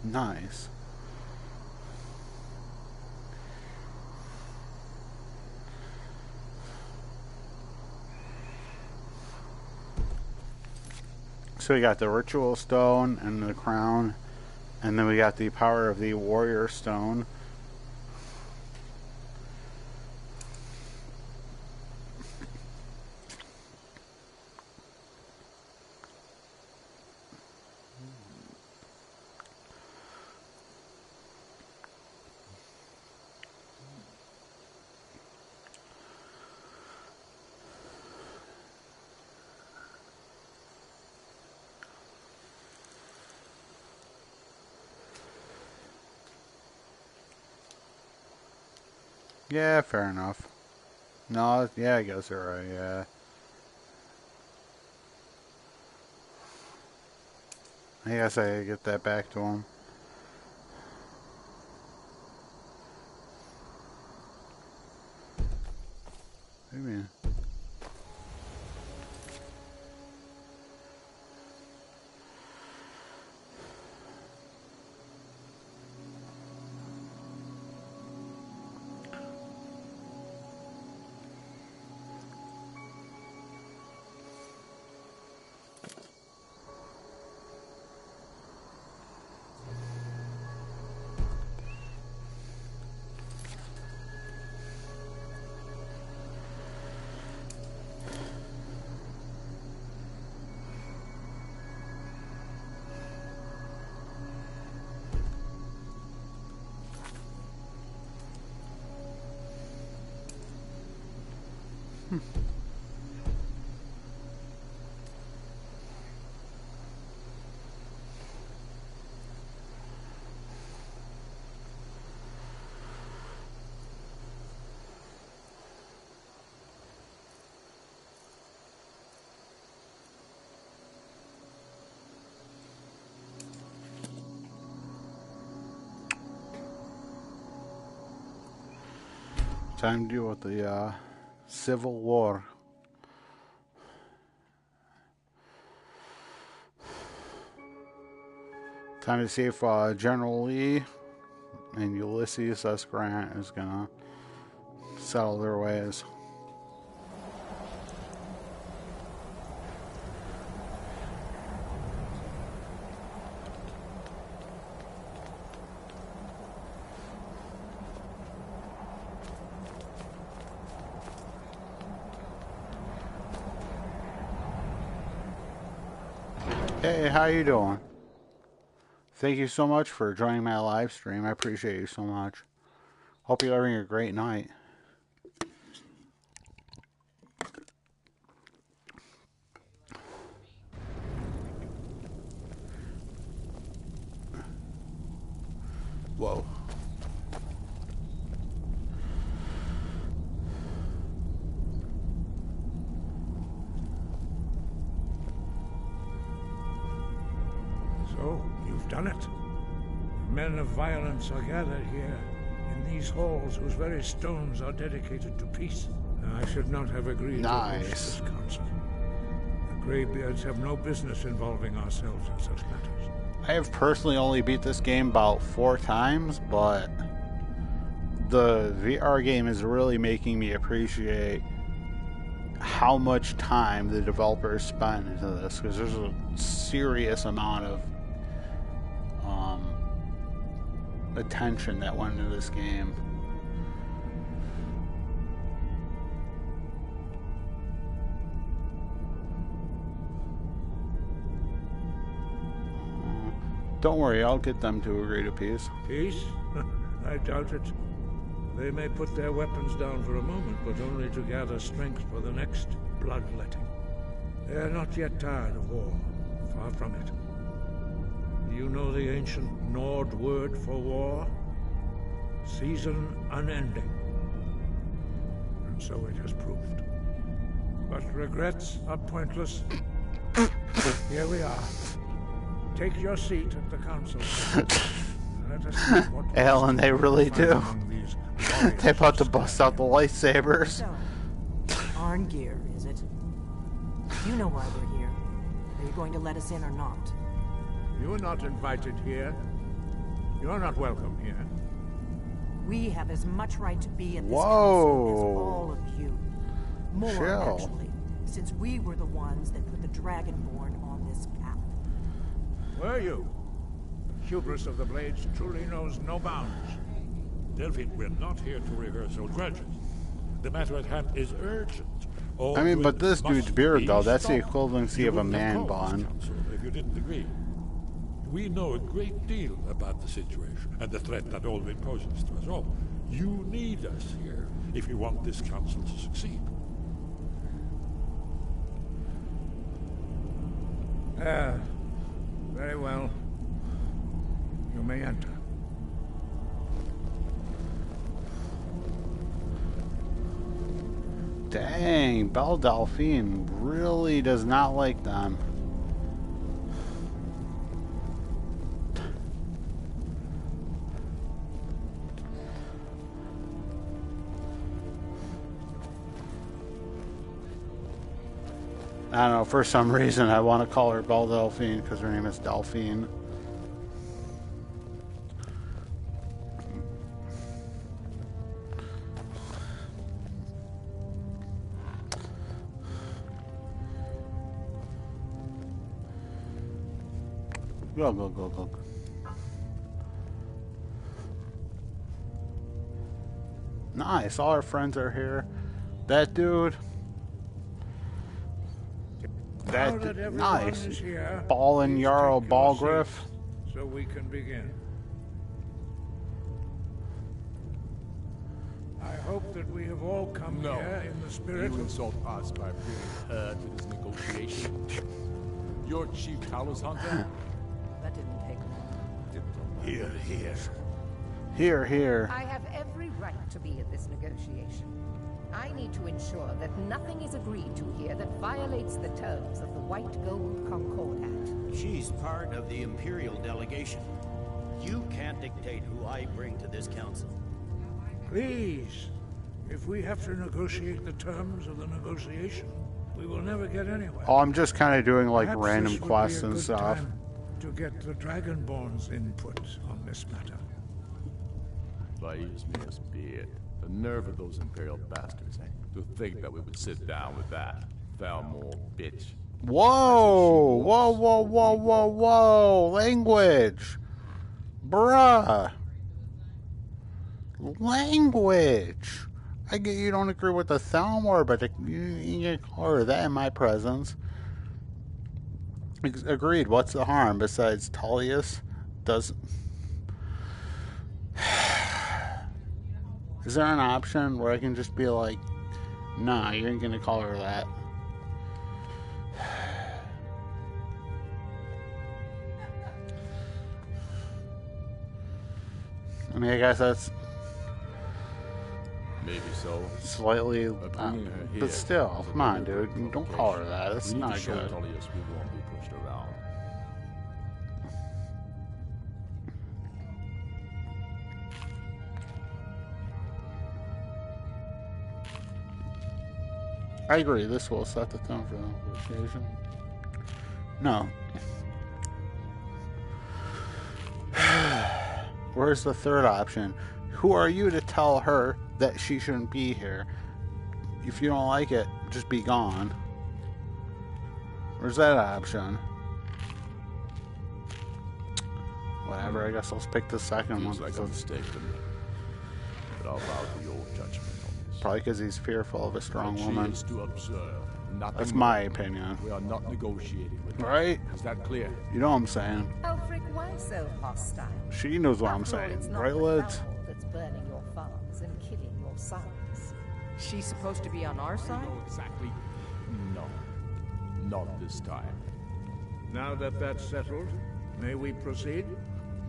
A: Nice. So we got the ritual stone and the crown, and then we got the power of the warrior stone. Yeah, fair enough. No, yeah, I guess you're right, yeah. I guess I gotta get that back to him. Maybe. Time to deal with the Civil War. Time to see if General Lee And Ulysses S. Grant is gonna settle their ways. Hey, how you doing? Thank you so much for joining my live stream. I appreciate you so much. Hope you're having a great night. Whoa.
J: So, you've done it. Men of violence are gathered here, in these halls whose very stones are dedicated to peace. I should not have agreed to host this council. The Greybeards have no business involving ourselves in such matters.
A: I have personally only beat this game about 4 times, but the VR game is really making me appreciate how much time the developers spend into this, because there's a serious amount of attention that went into this game. Don't worry, I'll get them to agree to peace.
J: Peace? I doubt it. They may put their weapons down for a moment, but only to gather strength for the next bloodletting. They are not yet tired of war. Far from it. Do you know the ancient Nord word for war? Season unending. And so it has proved. But regrets are pointless. Here we are. Take your seat at the council. Let us see what
A: Alan, they really do. They about to bust out the lightsabers.
K: So, Arngeir, is it? You know why we're here. Are you going to let us in or not?
J: You are not invited here. You are not welcome here.
K: We have as much right to be in this
A: Whoa.
K: council as all of you. More,
A: Chill.
K: actually, since we were the ones that put the Dragonborn on this path.
J: Were you? The hubris of the Blades truly knows no bounds.
L: Delphine, we're not here to rehearse old grudges. The matter at hand is urgent. All
A: I mean, but
L: doing
A: this
L: must
A: dude's beard,
L: be
A: though, that's the
L: stopped.
A: equivalency
L: You
A: of a
L: wouldn't have
A: man
L: called this
A: bun.
L: council if you didn't agree. We know a great deal about the situation and the threat that Alwyn poses to us all. You need us here if you want this council to succeed.
J: Very well. You may enter.
A: Dang, Belle Delphine really does not like them. I don't know, for some reason I want to call her Belle Delphine because her name is Delphine. Go, go, go, go. Nice, all our friends are here. That dude.
J: Now that everyone
A: Nice.
J: is here,
A: Ball and
J: please
A: Jarl
J: take your
A: Balgriff.
J: seats so we can begin. I hope that we have all come here in the spirit
M: You
J: of...
M: insult us by bringing her to this negotiation. Your chief Talos hunter?
K: That didn't take long.
J: Here, here.
A: Here, here.
N: I have every right to be at this negotiation. I need to ensure that nothing is agreed to here that violates the terms of the White Gold Concordat.
O: She's part of the Imperial delegation. You can't dictate who I bring to this council.
J: Please, if we have to negotiate the terms of the negotiation, we will never get anywhere.
A: Oh, I'm just kind of doing like
J: Perhaps
A: random
J: this would
A: quests
J: be a
A: and
J: good
A: stuff.
J: time to get the Dragonborn's input on this matter.
M: Vaismia's beard. The nerve of those Imperial bastards, eh? To think that we would sit down with that Thalmor bitch.
A: Whoa! Whoa, whoa, whoa, whoa, whoa! Language! Bruh! Language! I get you don't agree with the Thalmor, but you can call her that in my presence. Agreed. What's the harm? Besides, Tullius doesn't... Is there an option where I can just be like, nah, you ain't gonna call her that? I mean, I guess that's
M: maybe so.
A: Slightly, but still, come on, dude. Don't call her that. That's
M: we
A: not
M: need to show
A: good.
M: Tullius we won't be pushed around.
A: I agree. This will set the tone for the negotiation. No. Where's the third option? Who are you to tell her that she shouldn't be here? If you don't like it, just be gone. Where's that option? Whatever, I guess I'll pick the second one.
M: Like a mistake to me. But I'll bow to your judgment on this.
A: Probably because he's fearful of a strong woman.
M: Is to observe.
A: That's my opinion.
M: We are not negotiating with her.
A: Right?
M: Is that clear?
A: You know what I'm saying.
N: Ulfric, why so hostile?
A: She knows what I'm
N: After all,
A: saying.
N: it's not
A: Right,
N: the
A: Lids?
N: Thalmor that's burning your farms and killing your sons.
K: She's supposed to be on our side?
M: Exactly. No. Not this time.
J: Now that that's settled, may we proceed?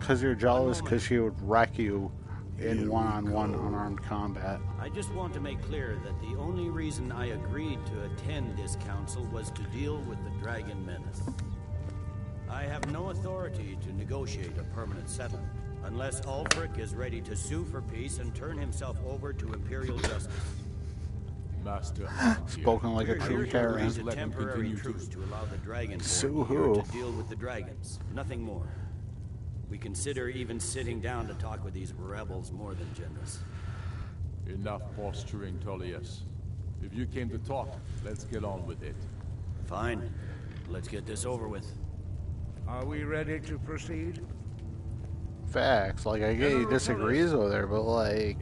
A: Because you're jealous because she would wreck you in one-on-one unarmed combat.
O: I just want to make clear that the only reason I agreed to attend this council was to deal with the dragon menace. I have no authority to negotiate a permanent settlement, unless Ulfric is ready to sue for peace and turn himself over to Imperial justice.
M: Master,
A: Spoken like a true Karen.
O: A temporary truce to allow the dragon
A: Sue
O: here
A: who?
O: to deal with the dragons, nothing more. We consider even sitting down to talk with these rebels more than generous.
M: Enough posturing, Tullius. If you came to talk, let's get on with it.
O: Fine. Let's get this over with.
J: Are we ready to proceed?
A: Facts. Like, I get he disagrees with her, but like,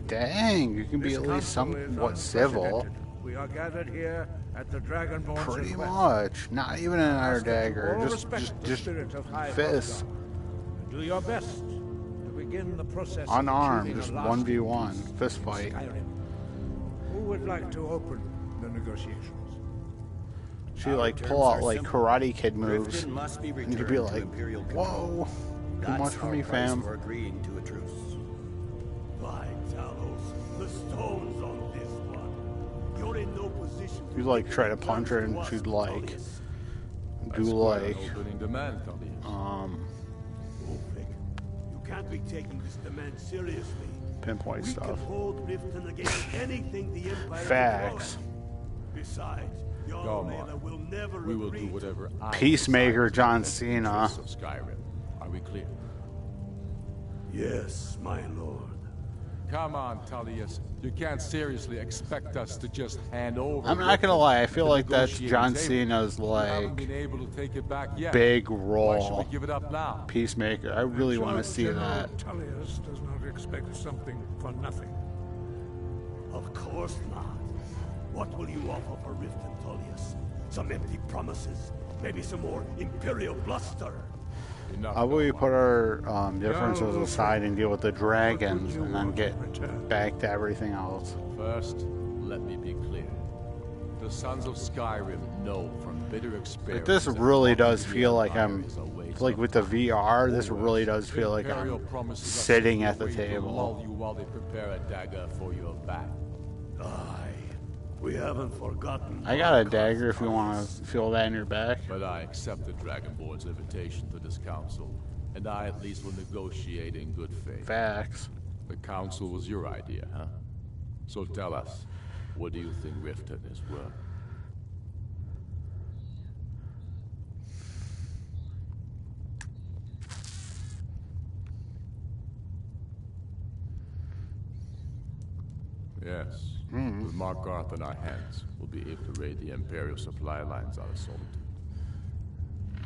A: dang, you can be at least somewhat civil.
J: We are gathered here at the Dragonborn's
A: Pretty
J: request.
A: much. Not even an iron dagger.
J: All
A: Just
J: respect the spirit of High
A: fists.
J: Hrothgar. Do your best to begin the process of
A: Unarmed,
J: achieving
A: just
J: a lasting
A: 1v1.
J: peace
A: Fist
J: in
A: fight.
J: Skyrim. Who would like to open the negotiations?
A: She like pull out like Karate Kid moves,
O: Riften must be
A: and you'd
O: returned
A: be
O: to
A: like,
O: Imperial control.
A: "Whoa, too
O: That's
A: much for
O: our
A: me,
O: price
A: fam."
O: for agreeing to a truce.
C: By Talos, the stones on this one. You're in no position.
A: You like try to punch her, and she'd like do like
M: Opening demand, Tullius.
C: You can't be taking this demand seriously.
A: pinpoint
C: We can
A: stuff.
C: hold Riften against anything the Empire
A: Facts.
C: can throw. Besides, your
M: Come
C: Mela
M: on.
C: will never
M: We will
C: agree
M: do whatever I
A: Peacemaker
M: decide
A: John
M: is in the
A: Cena.
M: interests of Skyrim. Are we clear?
C: Yes, my lord.
M: Come on, Tullius. You can't seriously expect us to just hand over.
A: I'm not gonna lie, I feel
M: the
A: like that's
M: negotiating
A: John
M: table.
A: Cena's
M: We haven't
A: like
M: been able to take it back yet.
A: big
M: Why should
A: role.
M: we give it up now?
A: Peacemaker. I really want to see
J: General
A: that.
J: Tullius does not expect something for nothing.
C: Of course not. What will you offer for Riften, Tullius? Some empty promises? Maybe some more Imperial bluster?
A: How about we put our differences aside and deal with the dragons, and then get back to everything else?
M: First, let me be clear. The Sons of Skyrim know from bitter experience.
A: Like, this
M: that
A: really
M: walking
A: does
M: the
A: feel like
M: Empire
A: I'm
M: is a waste
A: like
M: of
A: with the
M: time.
A: VR. This
M: Or
A: really
M: worse,
A: does feel like
M: Imperial
A: I'm
M: promises us
A: sitting
M: a
A: at the
M: way to
A: table.
M: lull you while they prepare a dagger for your back.
C: Aye. We haven't forgotten.
A: I got a dagger if you want to feel that in your back.
M: But I accept the Dragonborn's invitation to this council, and I at least will negotiate in good faith.
A: Facts.
M: The council was your idea, huh? So tell us, what do you think Riften is worth? Yes. With Markarth in our hands, we'll be able to raid the Imperial supply lines out of Solitude.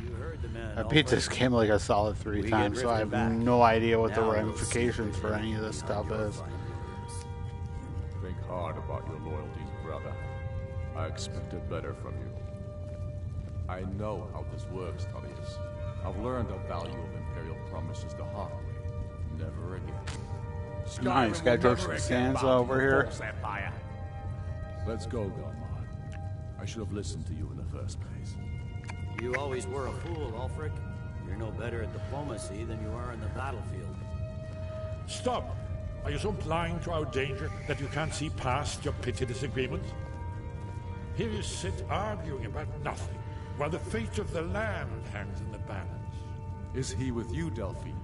O: You heard the man.
A: I beat this game like a solid 3 times, so I have no idea what the ramifications for any of this stuff is.
M: Think hard about your loyalties, brother. I expected better from you. I know how this works, Tullius. I've learned the value of Imperial promises the hard way. Never again.
A: Nice, got George Costanza over here.
M: Let's go, Gunmar. I should have listened to you in the first place.
O: You always were a fool, Ulfric. You're no better at diplomacy than you are in the battlefield.
L: Stop! Are you so blind to our danger that you can't see past your petty disagreements? Here you sit arguing about nothing, while the fate of the land hangs in the balance.
M: Is he with you, Delphine?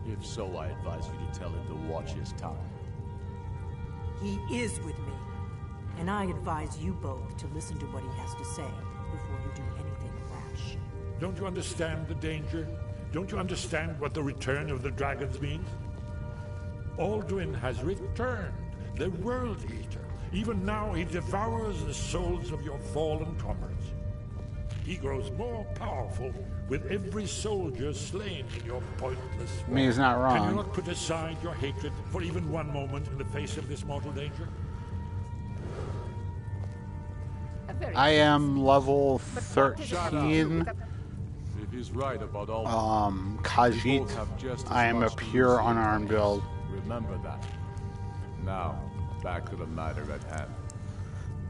M: If so, I advise you to tell him to watch his tongue.
K: He is with me. And I advise you both to listen to what he has to say before you do anything rash.
L: Don't you understand the danger? Don't you understand what the return of the dragons means? Alduin has returned, the World Eater. Even now he devours the souls of your fallen comrades. He grows more powerful with every soldier slain in your pointless war.
A: I mean, he's not wrong.
L: Can you not put aside your hatred for even one moment in the face of this mortal danger?
A: I am level 13.
M: If he's right about all
A: Khajiit. I am a pure unarmed build.
M: Remember that. Now, back to the matter at hand.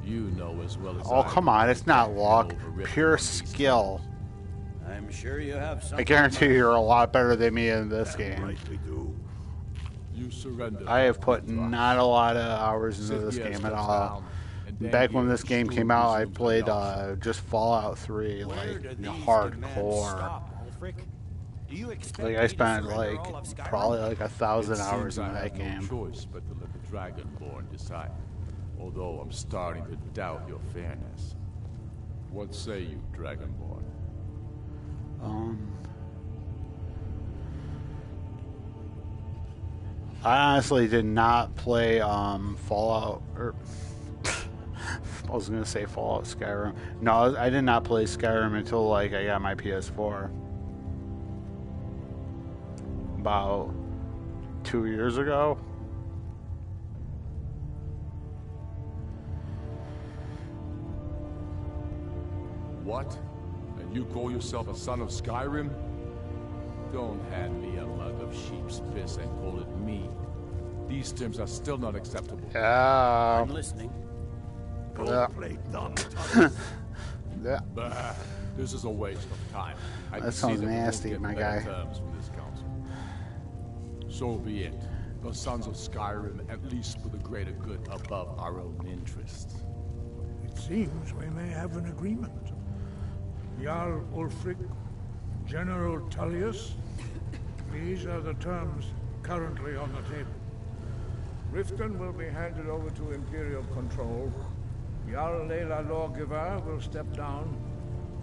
M: You know as well as
A: Oh, come on, it's not luck. Pure skill.
O: I'm sure you have something.
A: I guarantee you're a lot better than me in this game.
M: You surrender.
A: I have put not a lot of hours into this game at all. Back when this game came out, I played just Fallout 3, like hardcore. Like I spent like probably like 1,000 hours in that game.
M: Choice but to let the Dragonborn decide. Although I'm starting to doubt your fairness. What say you, Dragonborn?
A: I honestly did not play Fallout, or I was gonna say Fallout Skyrim. No, I did not play Skyrim until like I got my PS4 about 2 years ago.
M: What? And you call yourself a son of Skyrim? Don't hand me a mug of sheep's piss and call it me. These terms are still not acceptable.
A: Yeah.
O: I'm listening.
A: Yeah. Yeah.
M: Bah, this is a waste of time.
A: That sounds nasty, my guy.
M: Terms from this council. So be it. The sons of Skyrim at least put the greater good above our own interests.
J: It seems we may have an agreement. Jarl Ulfric, General Tullius, these are the terms currently on the table. Riften will be handed over to Imperial control. Jarl Layla Lawgiver will step down,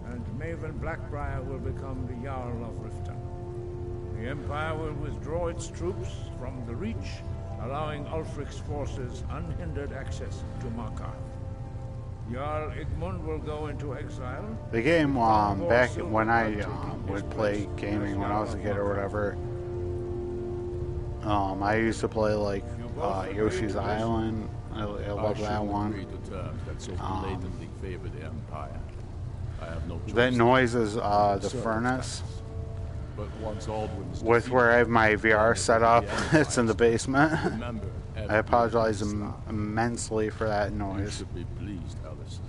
J: and Maven Blackbriar will become the Jarl of Riften. The Empire will withdraw its troops from the Reach, allowing Ulfric's forces unhindered access to Markarth. Jarl Igmund will go into exile.
A: The game, back when I would play gaming when I was a kid or whatever, I used to play like Yoshi's Island. I love that one. That noise is the furnace. With where I have my VR set up, it's in the basement. I apologize immensely for that noise.
M: You should be pleased, Allison.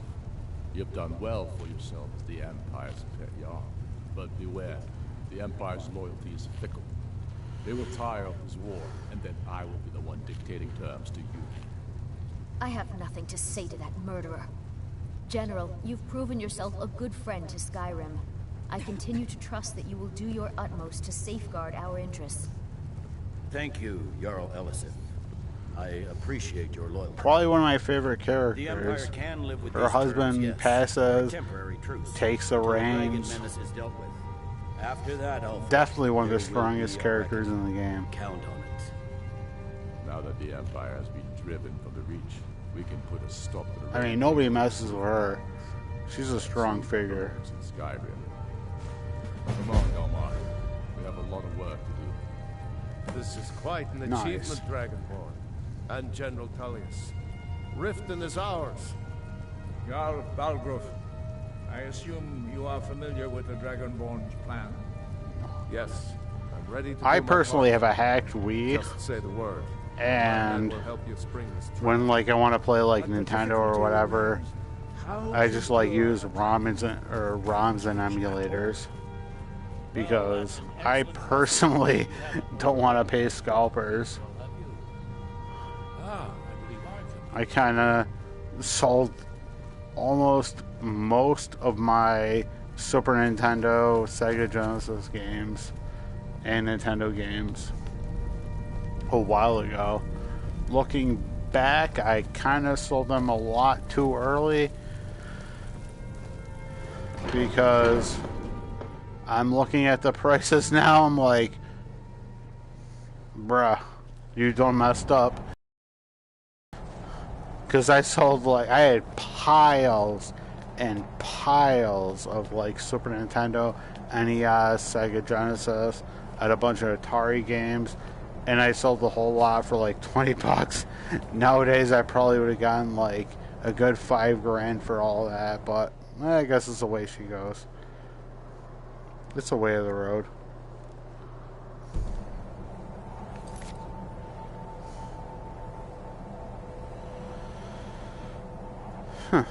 M: You've done well for yourself as the Empire's pet Jarl. But beware, the Empire's loyalty is fickle. They will tire of this war, and then I will be the one dictating terms to you.
P: I have nothing to say to that murderer. General, you've proven yourself a good friend to Skyrim. I continue to trust that you will do your utmost to safeguard our interests.
O: Thank you, Jarl Elisith. I appreciate your loyalty.
A: Probably one of my favorite
O: The Empire
A: characters.
O: can live with
A: Her
O: these
A: husband
O: terms, yes,
A: passes,
O: for a temporary truce,
A: takes the
O: until dragon
A: reins.
O: menace is dealt with. After that, Ulfric,
A: Definitely one of the
O: there will
A: strongest
O: be a
A: characters in the game.
O: Count on it.
M: Now that the Empire has been driven from the Reach, we can put a stop to the...
A: I mean, nobody messes with her. She's a strong figure.
M: In Skyrim. Come on, Delmar. We have a lot of work to do.
Q: This is quite an achievement, Dragonborn. And General Tullius. Riften is ours.
J: Jarl Balgruf, I assume you are familiar with the Dragonborn's plan?
Q: Yes. I'm ready to
A: I
Q: do my
A: personally
Q: part.
A: have a hacked Wii.
Q: Just say the word.
A: And
Q: will help you spring this
A: when like I want to play like Nintendo or whatever, I just like use ROMs and emulators because I personally don't want to pay scalpers. I kind of sold almost most of my Super Nintendo, Sega Genesis games, and Nintendo games a while ago. Looking back, I kind of sold them a lot too early because I'm looking at the prices now. I'm like, bruh, you done messed up. Because I sold, like, I had piles and piles of like Super Nintendo, NES, Sega Genesis. I had a bunch of Atari games, and I sold the whole lot for like 20 bucks. Nowadays, I probably would have gotten like a good $5 grand for all that, but I guess it's the way she goes. It's the way of the road. Huh.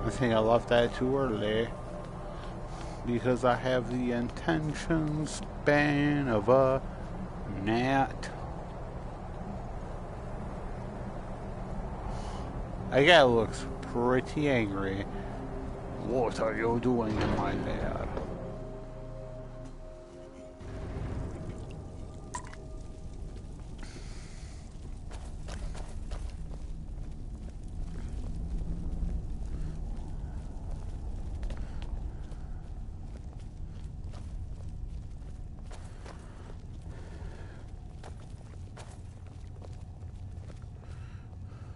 A: I think I left that too early because I have the attention span of a gnat. That guy looks pretty angry. What are you doing in my bed?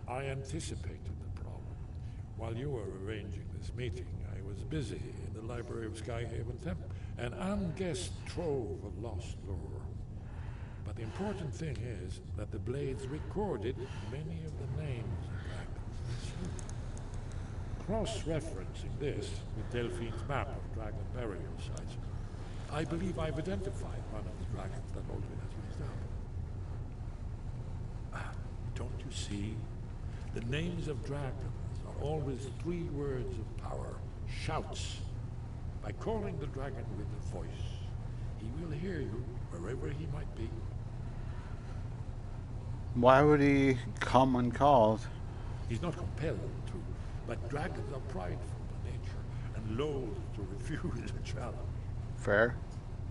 L: I anticipated the problem. While you were arranging this meeting, I was busy in the library of Skyhaven Temple, an unguessed trove of lost lore. But the important thing is that the blades recorded many of the names of dragons. Cross-referencing this with Delphine's map of dragon burial sites, I believe I've identified one of the dragons that Aldrin has raised up. Don't you see? The names of dragons are always 3 words of power, shouts. By calling the dragon with a voice, he will hear you wherever he might be.
A: Why would he come uncalled?
L: He's not compelled to, but dragons are prideful by nature and loath to refuse a challenge.
A: Fair.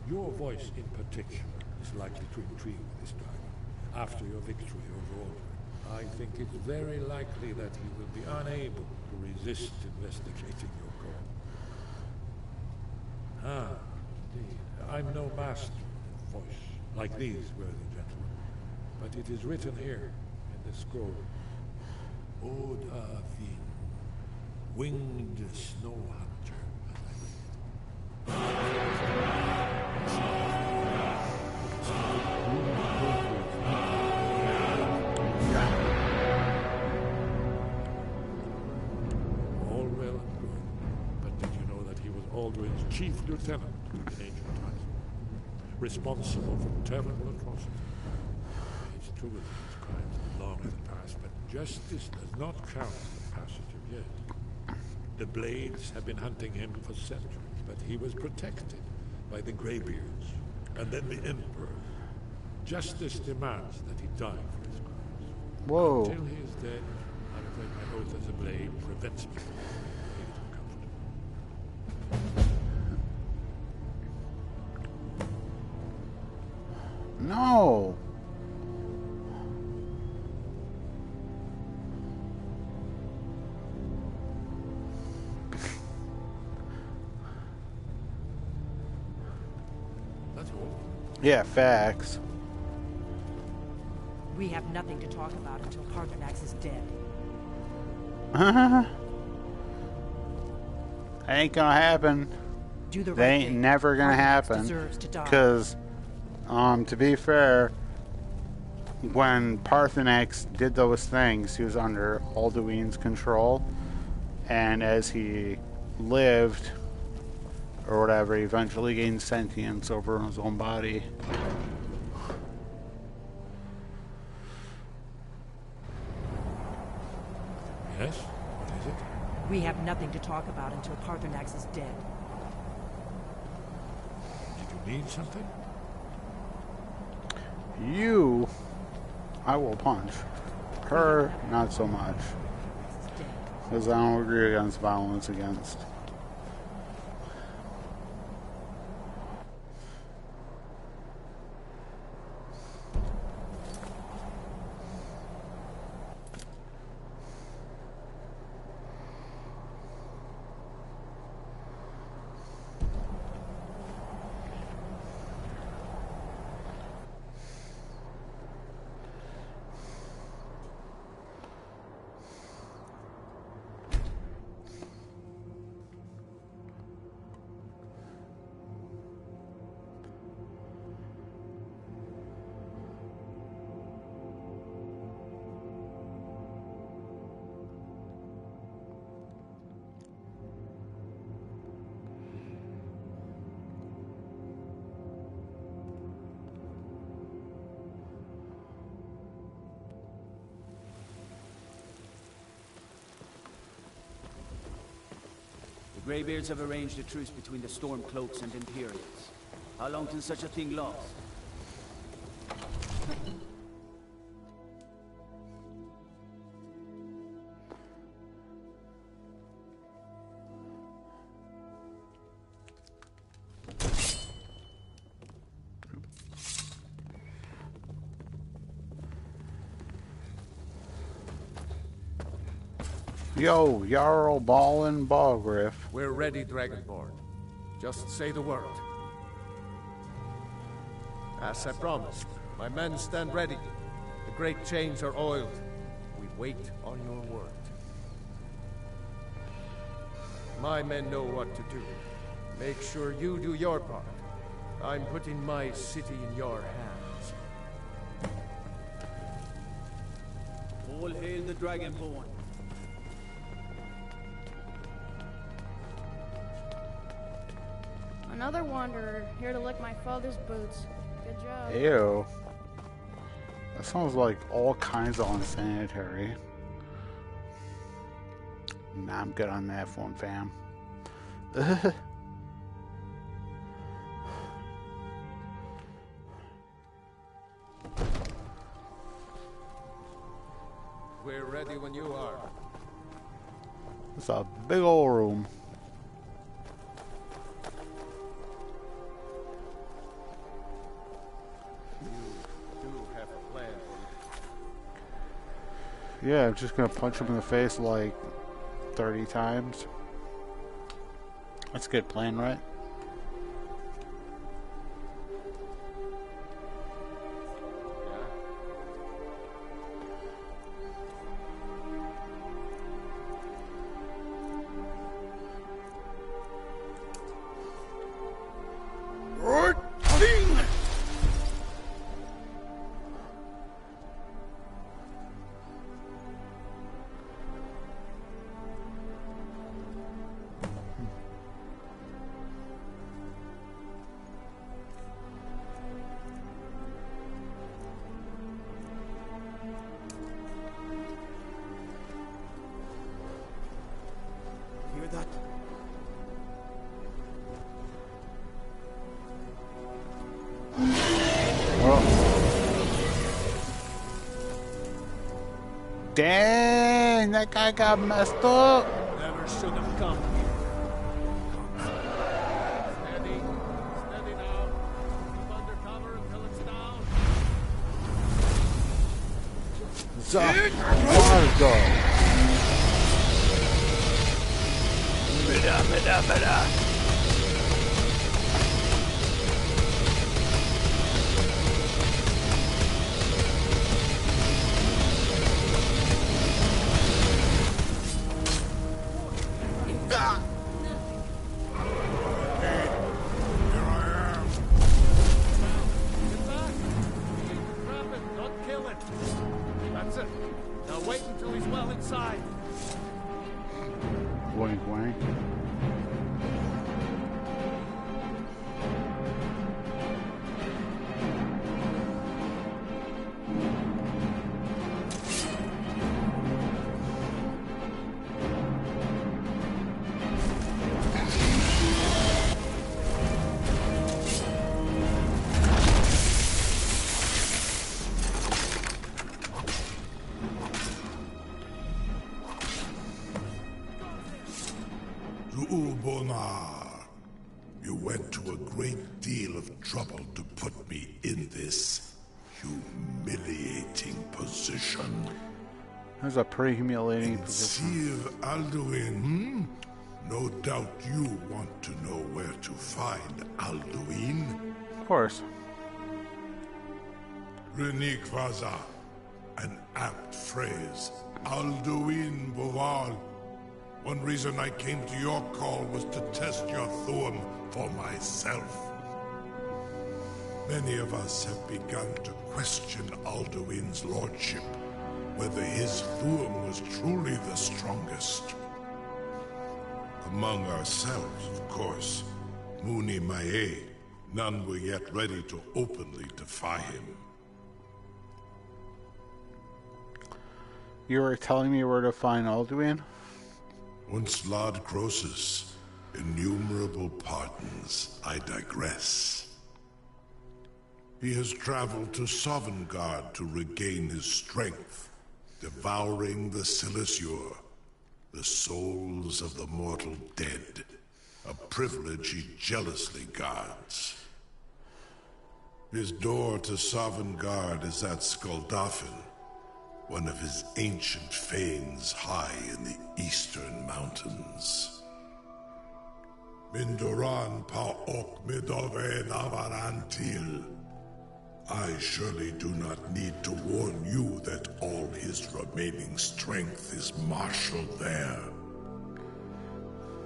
L: Your voice in particular is likely to intrigue this dragon after your victory over Aldrin. I think it's very likely that he will be unable to resist investigating your call. Ah, indeed. I'm no master of voice, like these worthy gentlemen, but it is written here in the scroll. Oda Vin, winged snow hunter, as I read. All well and good, but did you know that he was Aldrin's chief lieutenant in ancient times, responsible for terrible atrocities? It's true that his crimes are long in the past, but justice does not count the passage of years. The Blades have been hunting him for centuries, but he was protected by the Greybeards, and then the Emperor. Justice demands that he die for his crimes.
A: Whoa.
L: Until he is dead, I take my oath as a Blade prevents me from
A: No. Yeah, facts.
K: We have nothing to talk about until Parthenax is dead.
A: Ain't gonna happen.
K: Do the
A: They
K: right
A: ain't
K: thing.
A: never gonna
K: Parthenax
A: happen.
K: deserves to die.
A: Because, to be fair, when Parthenax did those things, he was under Alduin's control, and as he lived, or whatever, he eventually gained sentience over his own body.
L: Yes? What is it?
K: We have nothing to talk about until Parthenax is dead.
L: Did you need something?
A: You, I will punch. Her, not so much. Because I don't agree against violence against.
B: The Greybeards have arranged a truce between the Stormcloaks and Imperials. How long can such a thing last?
A: Yo, Jarl Ballin Balgriff.
Q: We're ready, Dragonborn. Just say the word. As I promised, my men stand ready. The great chains are oiled. We wait on your word. My men know what to do. Make sure you do your part. I'm putting my city in your hands.
B: All hail the Dragonborn.
R: Another wanderer, here to lick my father's boots. Good job.
A: Ew. That sounds like all kinds of unsanitary. Nah, I'm good on that one, fam.
Q: We're ready when you are.
A: It's a big old room. Yeah, I'm just gonna punch him in the face like 30 times. That's a good plan, right?
B: Hear that?
A: Dang, that guy got messed up.
B: Never should have come here.
Q: Steady. Steady now. Keep under cover until it's down.
A: Margo.
Q: That's it. Now wait until he's well inside.
A: Wink, wink.
S: You went to a great deal of trouble to put me in this humiliating position.
A: That's a pretty humiliating position.
S: Sir Alduin, No doubt you want to know where to find Alduin.
A: Of course.
S: Renikvaza, an apt phrase. Alduin Boval. One reason I came to your call was to test your Thuum for myself. Many of us have begun to question Alduin's lordship, whether his Thuum was truly the strongest. Among ourselves, of course, Muni Mae, none were yet ready to openly defy him.
A: You were telling me where to find Alduin?
S: Once Lord Croesus, innumerable pardons, I digress. He has traveled to Sovngarde to regain his strength, devouring the Silesure, the souls of the mortal dead, a privilege he jealously guards. His door to Sovngarde is at Skuldafn, one of his ancient fanes high in the eastern mountains. Mindoran pa ok midove navarantil. I surely do not need to warn you that all his remaining strength is marshaled there.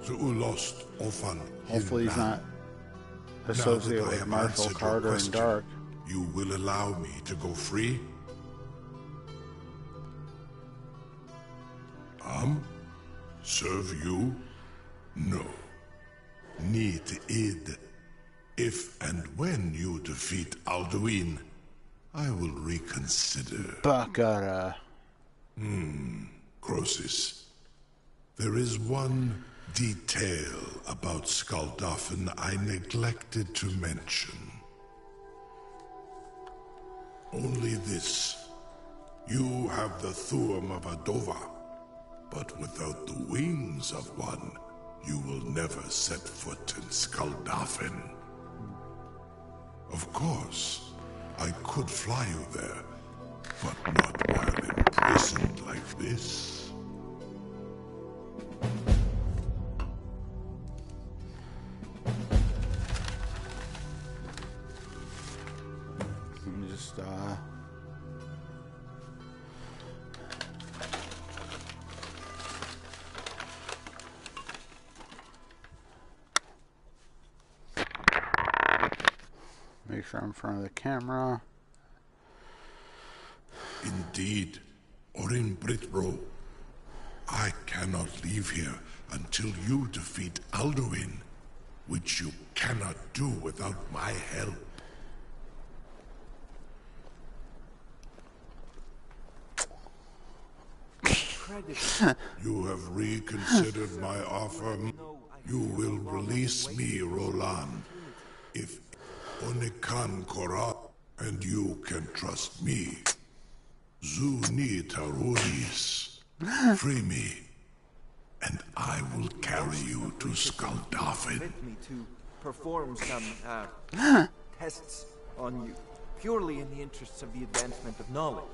S: Zuulost ofan.
A: Hopefully he's not associated with Marshall Carter and Dark.
S: You will allow me to go free? Serve you? No. Need id. If and when you defeat Alduin, I will reconsider.
A: Bakara.
S: Croesus. There is one detail about Skuldafn I neglected to mention. Only this. You have the Thuum of Adova, but without the wings of one, you will never set foot in Skuldafn. Of course, I could fly you there, but not while imprisoned like this.
A: Let me just, make sure I'm in front of the camera.
S: Indeed, Orin Britbro, I cannot leave here until you defeat Alduin, which you cannot do without my help. You have reconsidered my offer. You will release me, Roland, if Onikan Korra and you can trust me. Zuni Taruris, free me, and I will carry you to Skuldafn.
T: Permit me to perform some tests on you, purely in the interests of the advancement of knowledge.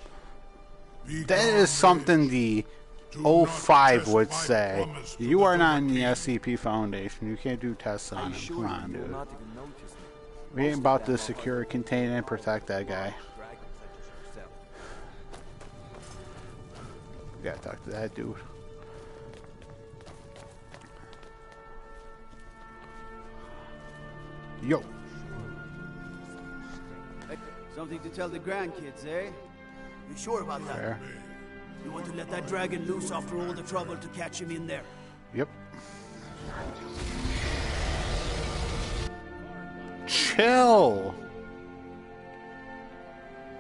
A: That is something the 05 would say. You are not in the SCP Foundation. You can't do tests on him. Come on, dude. We ain't about to secure, contain, and protect that guy. We gotta talk to that dude. Yo.
B: Something to tell the grandkids, eh? You sure about that?
A: Fair.
B: You want to let that dragon loose after all the trouble to catch him in there?
A: Yep. Chill.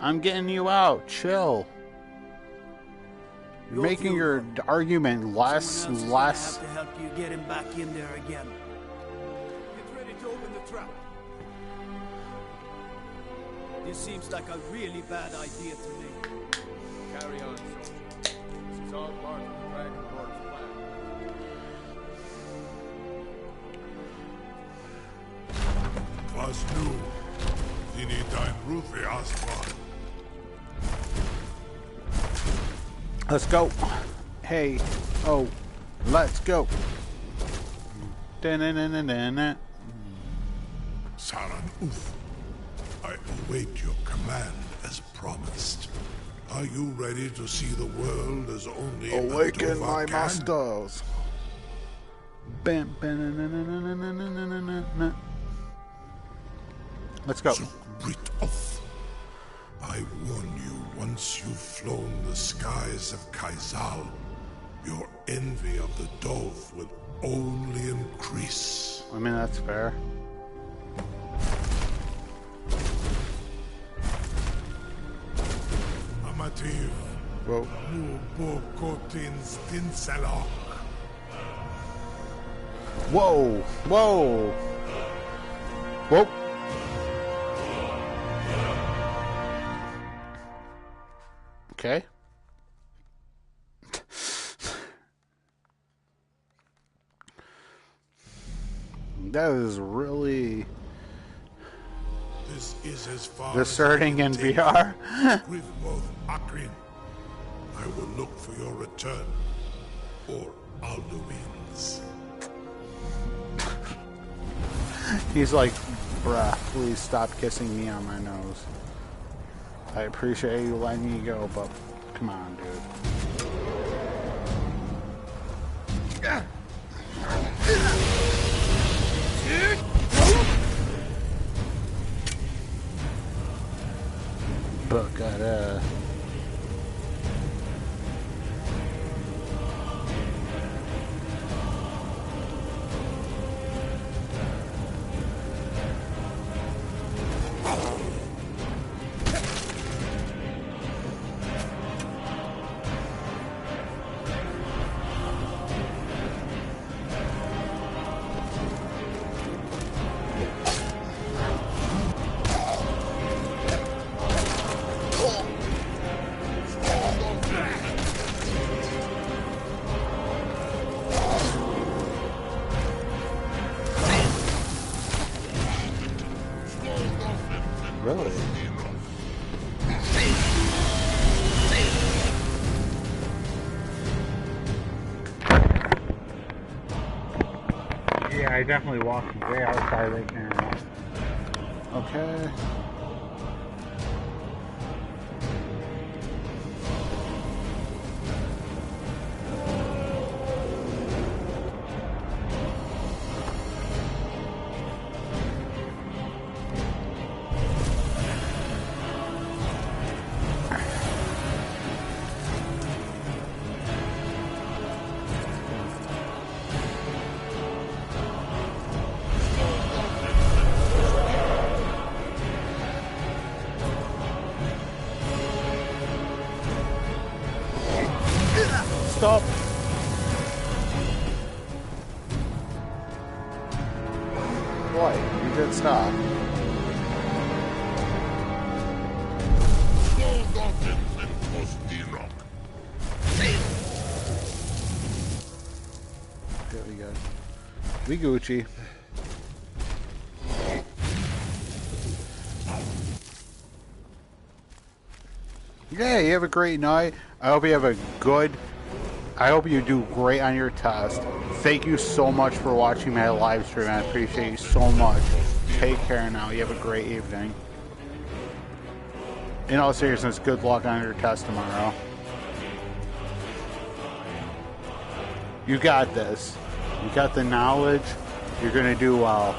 A: I'm getting you out. Chill. You're making your argument less.
B: Have to help you get him back in there again.
T: Get ready to open the trap.
B: This seems like a really bad idea to me.
M: Carry on, soldier. This is all part of the Dragon Lord's plan.
S: Was nu, dini dein Rufe Aswan.
A: Let's go. Hey. Oh. Let's go. Da-na-na-na-na-na.
S: Saran Uf, I await your command as promised. Are you ready to see the world as only
A: Awaken my
S: can?
A: masters. Bam, bam, na, na, na, na, na, na, na, na, na. Let's go.
S: I warn you, once you've flown the skies of Kaizal, your envy of the Dove will only increase.
A: I mean, that's fair.
S: Amativ.
A: Whoa.
S: Mubokotins Dinselok.
A: Whoa. Whoa. Whoa. Okay. That is really
S: This is as far
A: discerning in
S: as I can
A: VR.
S: take with both Akrin. I will look for your return, or Alduin's.
A: He's like, bruh, please stop kissing me on my nose. I appreciate you letting me go, but come on, dude. But got really? Yeah, I definitely walked way outside the camera. Okay. Stop. What? You did stop. There we go. We Gucci. Yeah, you have a great night. I hope you have a good... I hope you do great on your test. Thank you so much for watching my live stream. I appreciate you so much. Take care now. You have a great evening. In all seriousness, good luck on your test tomorrow. You got this. You got the knowledge. You're going to do well.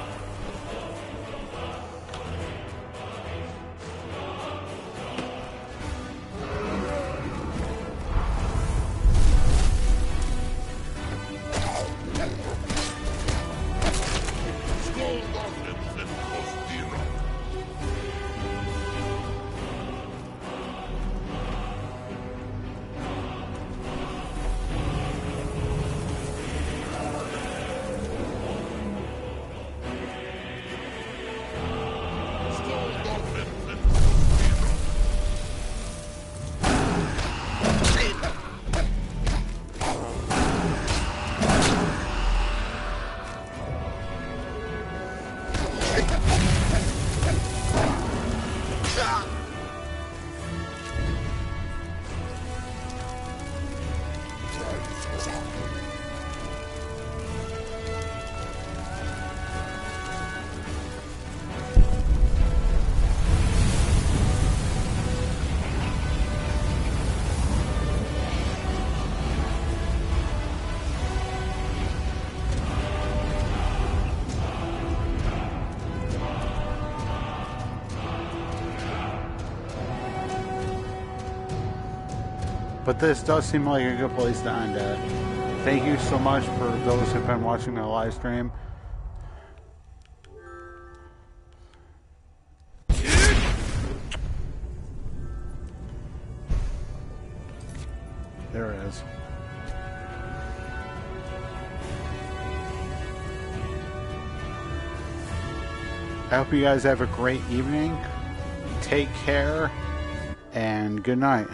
A: But this does seem like a good place to end it. Thank you so much for those who've been watching the live stream. There it is. I hope you guys have a great evening. Take care, and good night.